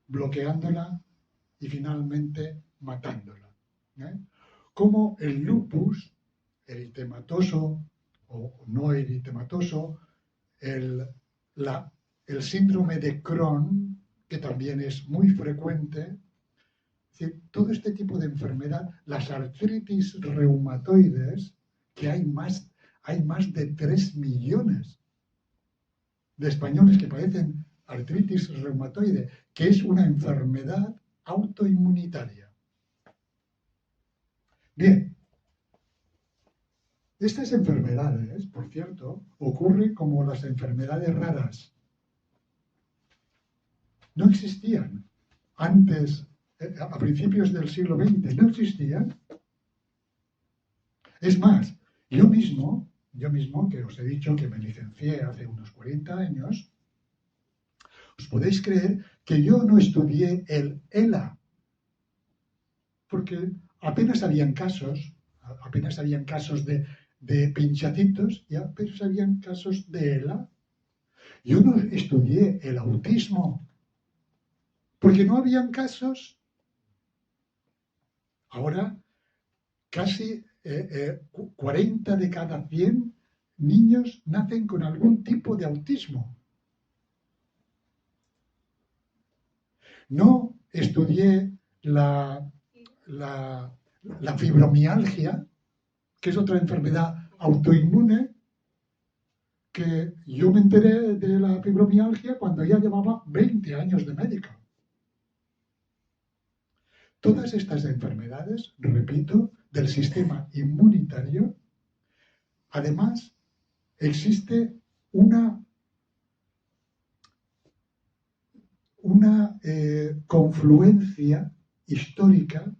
S1: bloqueándola y finalmente matándola. Como el lupus eritematoso o no eritematoso, el síndrome de Crohn, que también es muy frecuente. Es decir, todo este tipo de enfermedad, las artritis reumatoides, que hay más de 3 millones de españoles que padecen artritis reumatoide, que es una enfermedad autoinmunitaria. Bien, estas enfermedades, por cierto, ocurren como las enfermedades raras. No existían antes, a principios del siglo XX, no existían. Es más, yo mismo, que os he dicho que me licencié hace unos 40 años, os podéis creer que yo no estudié el ELA, porque apenas habían casos de pinchacitos y apenas habían casos de ELA. Yo no estudié el autismo, porque no habían casos. Ahora, casi 40 de cada 100 niños nacen con algún tipo de autismo. No estudié la fibromialgia, que es otra enfermedad autoinmune, que yo me enteré de la fibromialgia cuando ya llevaba 20 años de médico. Todas estas enfermedades, repito, del sistema inmunitario, además existe una confluencia histórica,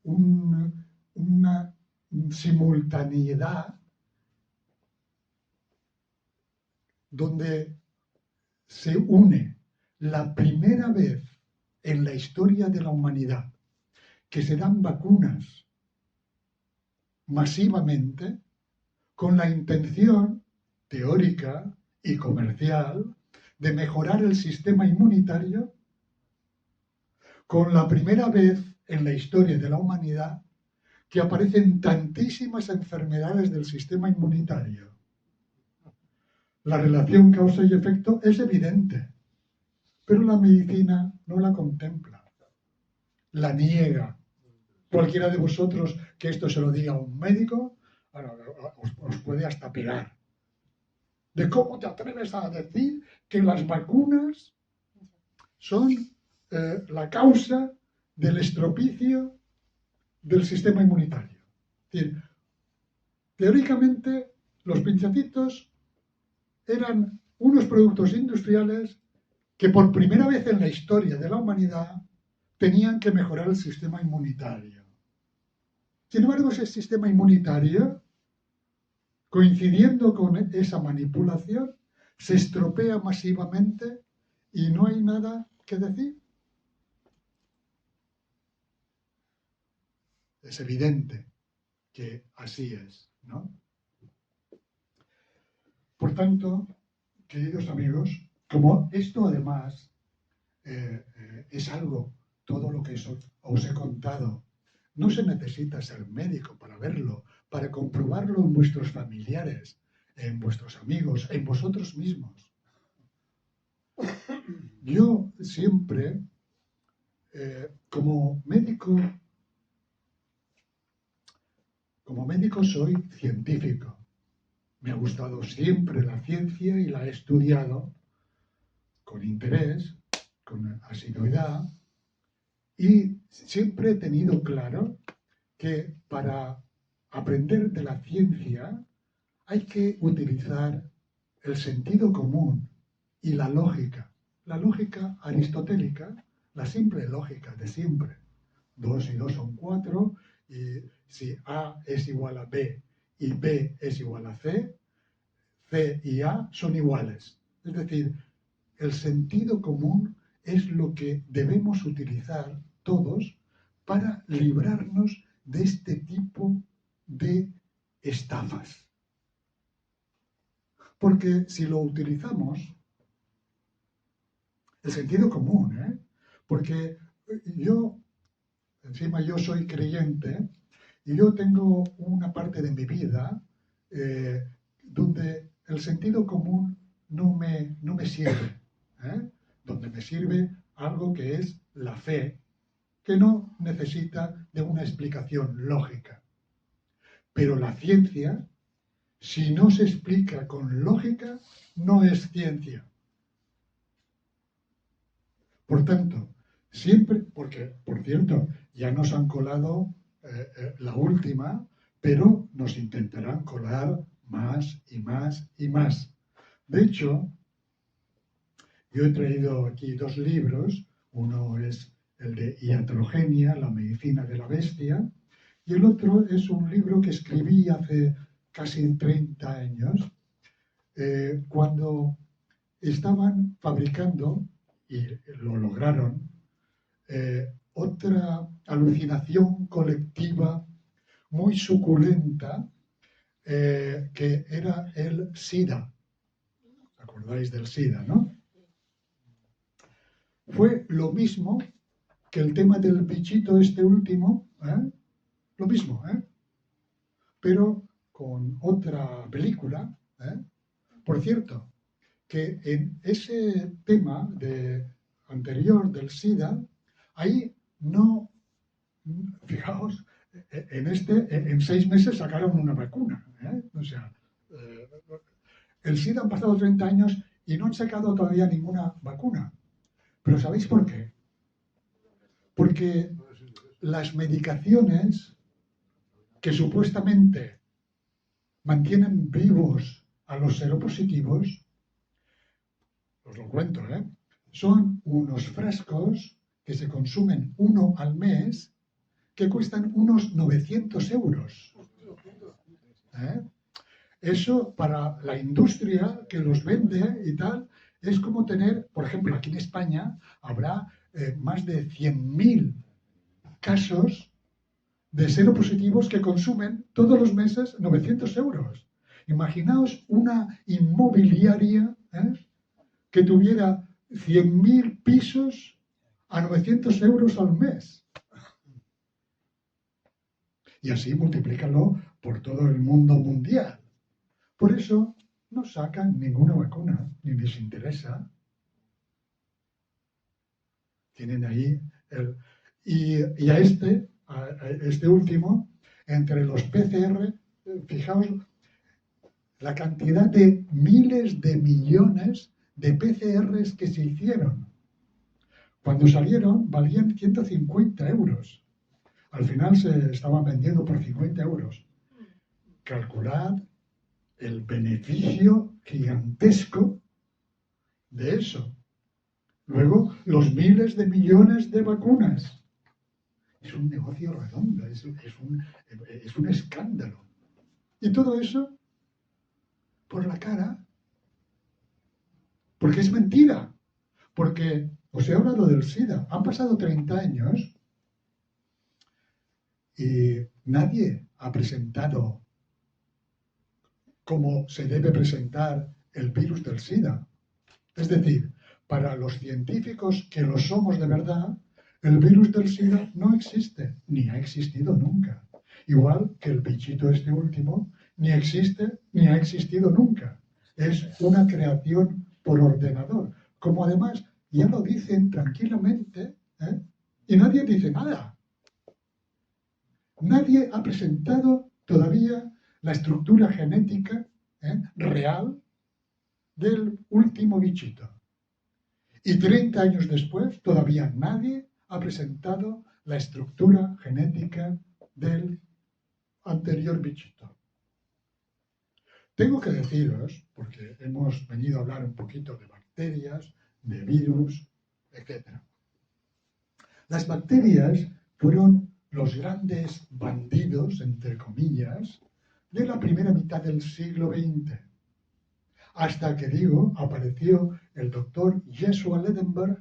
S1: una simultaneidad donde se une la primera vez en la historia de la humanidad que se dan vacunas masivamente con la intención teórica y comercial de mejorar el sistema inmunitario, con la primera vez en la historia de la humanidad que aparecen tantísimas enfermedades del sistema inmunitario. La relación causa y efecto es evidente, pero la medicina no la contempla, la niega. Cualquiera de vosotros que esto se lo diga a un médico, bueno, os puede hasta pegar. ¿De cómo te atreves a decir que las vacunas son la causa del estropicio del sistema inmunitario? Es decir, teóricamente los pinchacitos eran unos productos industriales que por primera vez en la historia de la humanidad tenían que mejorar el sistema inmunitario. Sin embargo, ese sistema inmunitario, coincidiendo con esa manipulación, se estropea masivamente y no hay nada que decir. Es evidente que así es, ¿no? Por tanto, queridos amigos, como esto además es algo, todo lo que os he contado, no se necesita ser médico para verlo, para comprobarlo en vuestros familiares, en vuestros amigos, en vosotros mismos. Yo siempre, como médico soy científico. Me ha gustado siempre la ciencia y la he estudiado con interés, con asiduidad, y siempre he tenido claro que para aprender de la ciencia hay que utilizar el sentido común y la lógica aristotélica, la simple lógica de siempre. 2 y 2 son 4, y si A es igual a B y B es igual a C, C y A son iguales. Es decir, el sentido común es lo que debemos utilizar todos para librarnos de este tipo de estafas. Porque si lo utilizamos, el sentido común, porque encima yo soy creyente y yo tengo una parte de mi vida donde el sentido común no me sirve, donde me sirve algo que es la fe, que no necesita de una explicación lógica. Pero la ciencia, si no se explica con lógica, no es ciencia. Por tanto, siempre, porque, por cierto, ya nos han colado la última, pero nos intentarán colar más y más y más. De hecho, yo he traído aquí 2 libros. Uno es el de Iatrogenia, la medicina de la bestia, y el otro es un libro que escribí hace casi 30 años, cuando estaban fabricando, y lo lograron, otra alucinación colectiva muy suculenta, que era el SIDA. ¿Os acordáis del SIDA, no? Fue lo mismo que el tema del bichito este último, lo mismo, pero con otra película. Por cierto, que en ese tema anterior del SIDA, ahí no, fijaos, en 6 meses sacaron una vacuna. O sea, el SIDA han pasado 30 años y no han sacado todavía ninguna vacuna. Pero ¿sabéis por qué? Porque las medicaciones que supuestamente mantienen vivos a los seropositivos, os lo cuento, son unos frascos que se consumen uno al mes que cuestan unos 900 euros. Eso para la industria que los vende y tal, es como tener, por ejemplo, aquí en España habrá más de 100.000 casos de seropositivos que consumen todos los meses 900 euros. Imaginaos una inmobiliaria que tuviera 100.000 pisos a 900 euros al mes. Y así multiplícalo por todo el mundo mundial. Por eso no sacan ninguna vacuna, ni les interesa. Tienen ahí y a este último, entre los PCR, fijaos la cantidad de miles de millones de PCRs que se hicieron. Cuando salieron valían 150 euros. Al final se estaban vendiendo por 50 euros. Calculad el beneficio gigantesco de eso. Luego, los miles de millones de vacunas. Es un negocio redondo, es un escándalo. Y todo eso por la cara, porque es mentira. Porque os he hablado del SIDA. Han pasado 30 años y nadie ha presentado cómo se debe presentar el virus del SIDA. Es decir, para los científicos que lo somos de verdad, el virus del SIDA no existe, ni ha existido nunca. Igual que el bichito este último, ni existe, ni ha existido nunca. Es una creación por ordenador. Como además ya lo dicen tranquilamente, y nadie dice nada. Nadie ha presentado todavía la estructura genética real del último bichito. Y 30 años después, todavía nadie ha presentado la estructura genética del anterior bichito. Tengo que deciros, porque hemos venido a hablar un poquito de bacterias, de virus, etc. Las bacterias fueron los grandes bandidos, entre comillas, de la primera mitad del siglo XX. Hasta que, apareció el doctor Joshua Ledenberg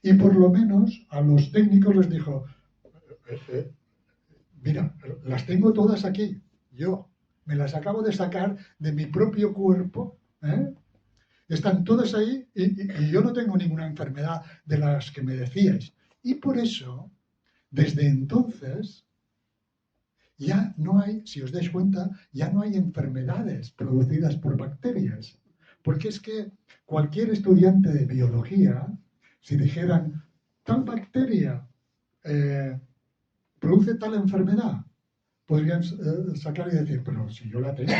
S1: y por lo menos a los técnicos les dijo, mira, las tengo todas aquí, yo me las acabo de sacar de mi propio cuerpo, están todas ahí y yo no tengo ninguna enfermedad de las que me decíais. Y por eso, desde entonces, ya no hay, si os dais cuenta, ya no hay enfermedades producidas por bacterias. Porque es que cualquier estudiante de biología, si dijeran, tal bacteria produce tal enfermedad, podrían sacar y decir, pero si yo la tengo,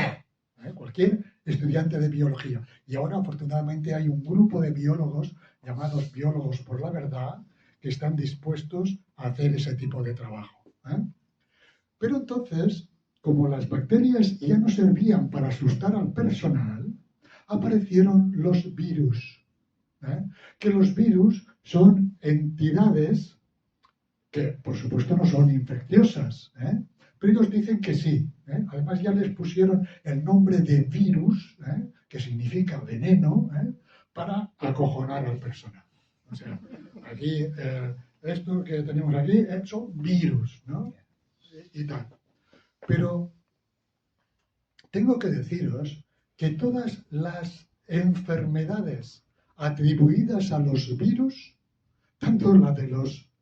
S1: cualquier estudiante de biología. Y ahora, afortunadamente, hay un grupo de biólogos, llamados Biólogos por la Verdad, que están dispuestos a hacer ese tipo de trabajo. Pero entonces, como las bacterias ya no servían para asustar al personal, aparecieron los virus. Que los virus son entidades que, por supuesto, no son infecciosas, pero ellos dicen que sí. Además, ya les pusieron el nombre de virus, que significa veneno, para acojonar al personal. O sea, aquí, esto que tenemos aquí son virus, ¿no? Y tal. Pero tengo que deciros que todas las enfermedades atribuidas a los virus, tanto la de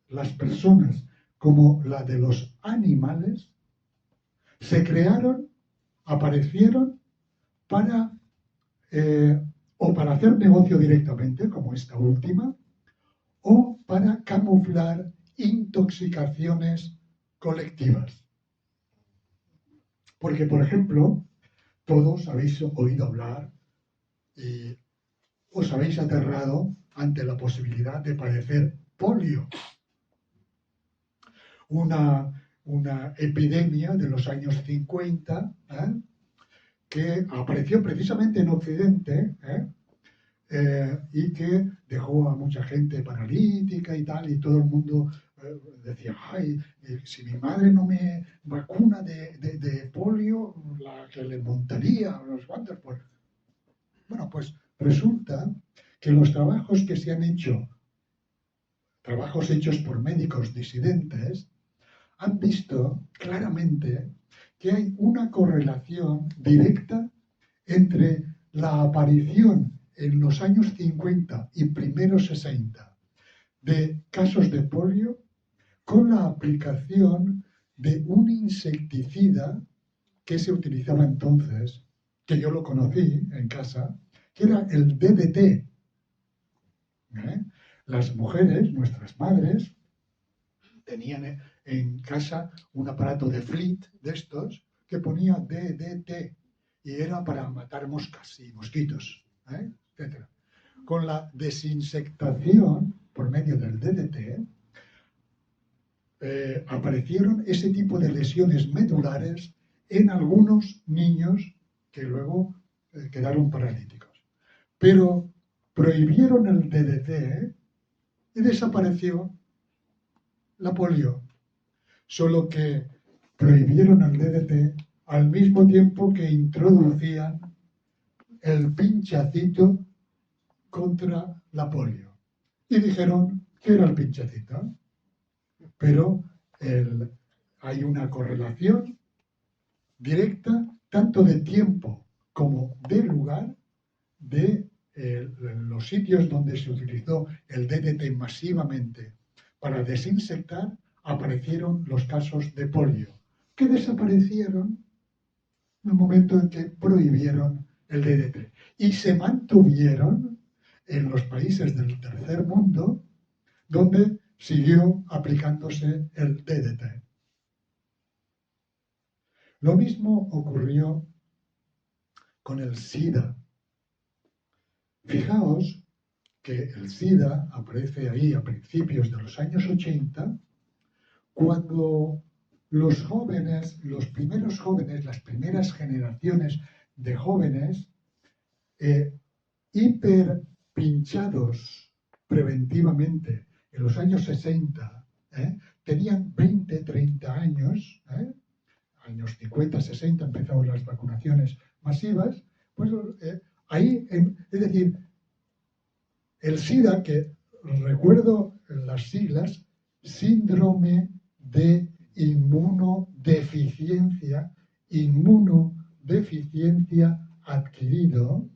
S1: las personas como la de los animales, se crearon, aparecieron para o para hacer negocio directamente, como esta última, o para camuflar intoxicaciones colectivas. Porque, por ejemplo, todos habéis oído hablar y os habéis aterrado ante la posibilidad de padecer polio. una epidemia de los años 50, que apareció precisamente en Occidente, y que dejó a mucha gente paralítica y tal, y todo el mundo decía, ay, si mi madre no me vacuna de polio, la que le montaría, unos cuantos, pues. Bueno, pues resulta que los trabajos que se han hecho, trabajos hechos por médicos disidentes, han visto claramente que hay una correlación directa entre la aparición en los años 50 y primeros 60 de casos de polio con la aplicación de un insecticida que se utilizaba entonces, que yo lo conocí en casa, que era el DDT. Las mujeres, nuestras madres, tenían en casa un aparato de Fleet de estos que ponía DDT y era para matar moscas y mosquitos, etc. Con la desinsectación por medio del DDT aparecieron ese tipo de lesiones medulares en algunos niños que luego quedaron paralíticos. Pero prohibieron el DDT y desapareció la polio. Solo que prohibieron el DDT al mismo tiempo que introducían el pinchacito contra la polio. Y dijeron que era el pinchacito. Pero hay una correlación directa tanto de tiempo como de lugar de los sitios donde se utilizó el DDT masivamente para desinsectar, aparecieron los casos de polio, que desaparecieron en el momento en que prohibieron el DDT y se mantuvieron en los países del tercer mundo, donde siguió aplicándose el DDT. Lo mismo ocurrió con el SIDA. Fijaos que el SIDA aparece ahí a principios de los años 80, cuando los jóvenes, los primeros jóvenes, las primeras generaciones de jóvenes hiperpinchados preventivamente en los años 60, tenían 20, 30 años, años 50, 60 empezaron las vacunaciones masivas, pues ahí, es decir, el SIDA, que recuerdo las siglas, síndrome de inmunodeficiencia adquirido,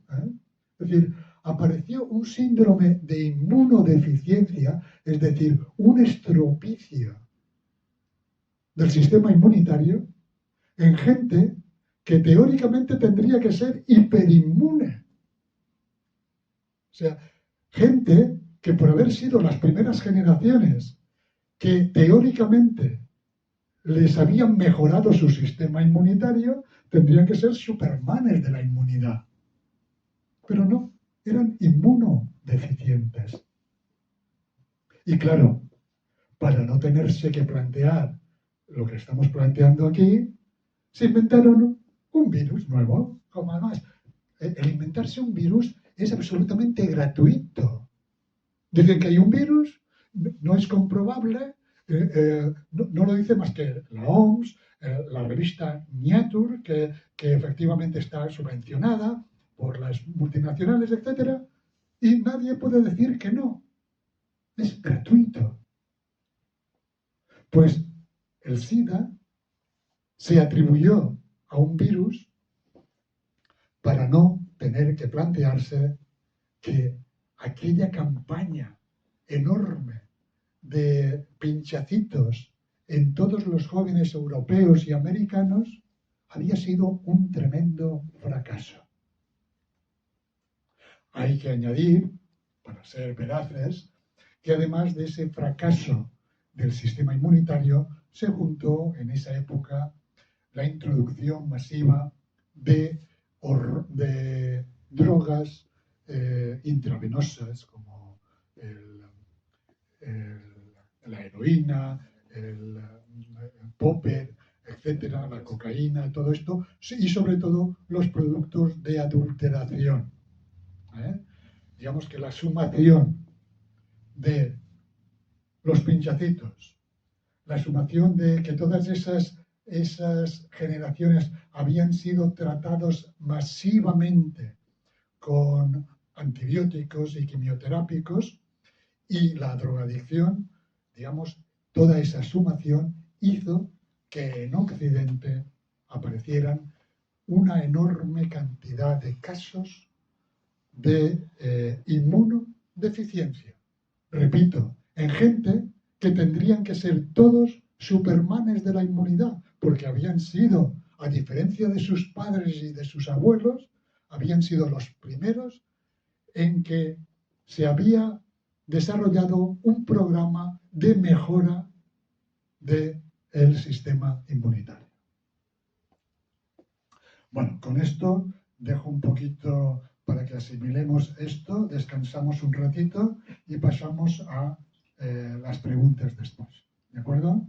S1: es decir, apareció un síndrome de inmunodeficiencia, es decir, un estropicio del sistema inmunitario en gente que teóricamente tendría que ser hiperinmune. O sea, gente que por haber sido las primeras generaciones que teóricamente les habían mejorado su sistema inmunitario, tendrían que ser supermanes de la inmunidad. Pero no, eran inmunodeficientes. Y claro, para no tenerse que plantear lo que estamos planteando aquí, se inventaron un virus nuevo. Como además, el inventarse un virus es absolutamente gratuito. Dicen que hay un virus, no es comprobable, no lo dice más que la OMS, la revista Nature, que efectivamente está subvencionada por las multinacionales, etc. Y nadie puede decir que no. Es gratuito. Pues el SIDA se atribuyó a un virus para no tener que plantearse que aquella campaña enorme de pinchacitos en todos los jóvenes europeos y americanos había sido un tremendo fracaso. Hay que añadir, para ser veraces, que además de ese fracaso del sistema inmunitario, se juntó en esa época la introducción masiva de drogas intravenosas como la heroína, popper, etcétera, la cocaína, todo esto, y sobre todo los productos de adulteración. Digamos que la sumación de los pinchacitos, la sumación de que todas esas generaciones habían sido tratados masivamente con antibióticos y quimioterápicos, y la drogadicción, digamos, toda esa sumación hizo que en Occidente aparecieran una enorme cantidad de casos de inmunodeficiencia. Repito, en gente que tendrían que ser todos supermanes de la inmunidad, porque habían sido, a diferencia de sus padres y de sus abuelos, habían sido los primeros en que se había desarrollado un programa de mejora del sistema inmunitario. Bueno, con esto dejo un poquito para que asimilemos esto, descansamos un ratito y pasamos a las preguntas después. ¿De acuerdo?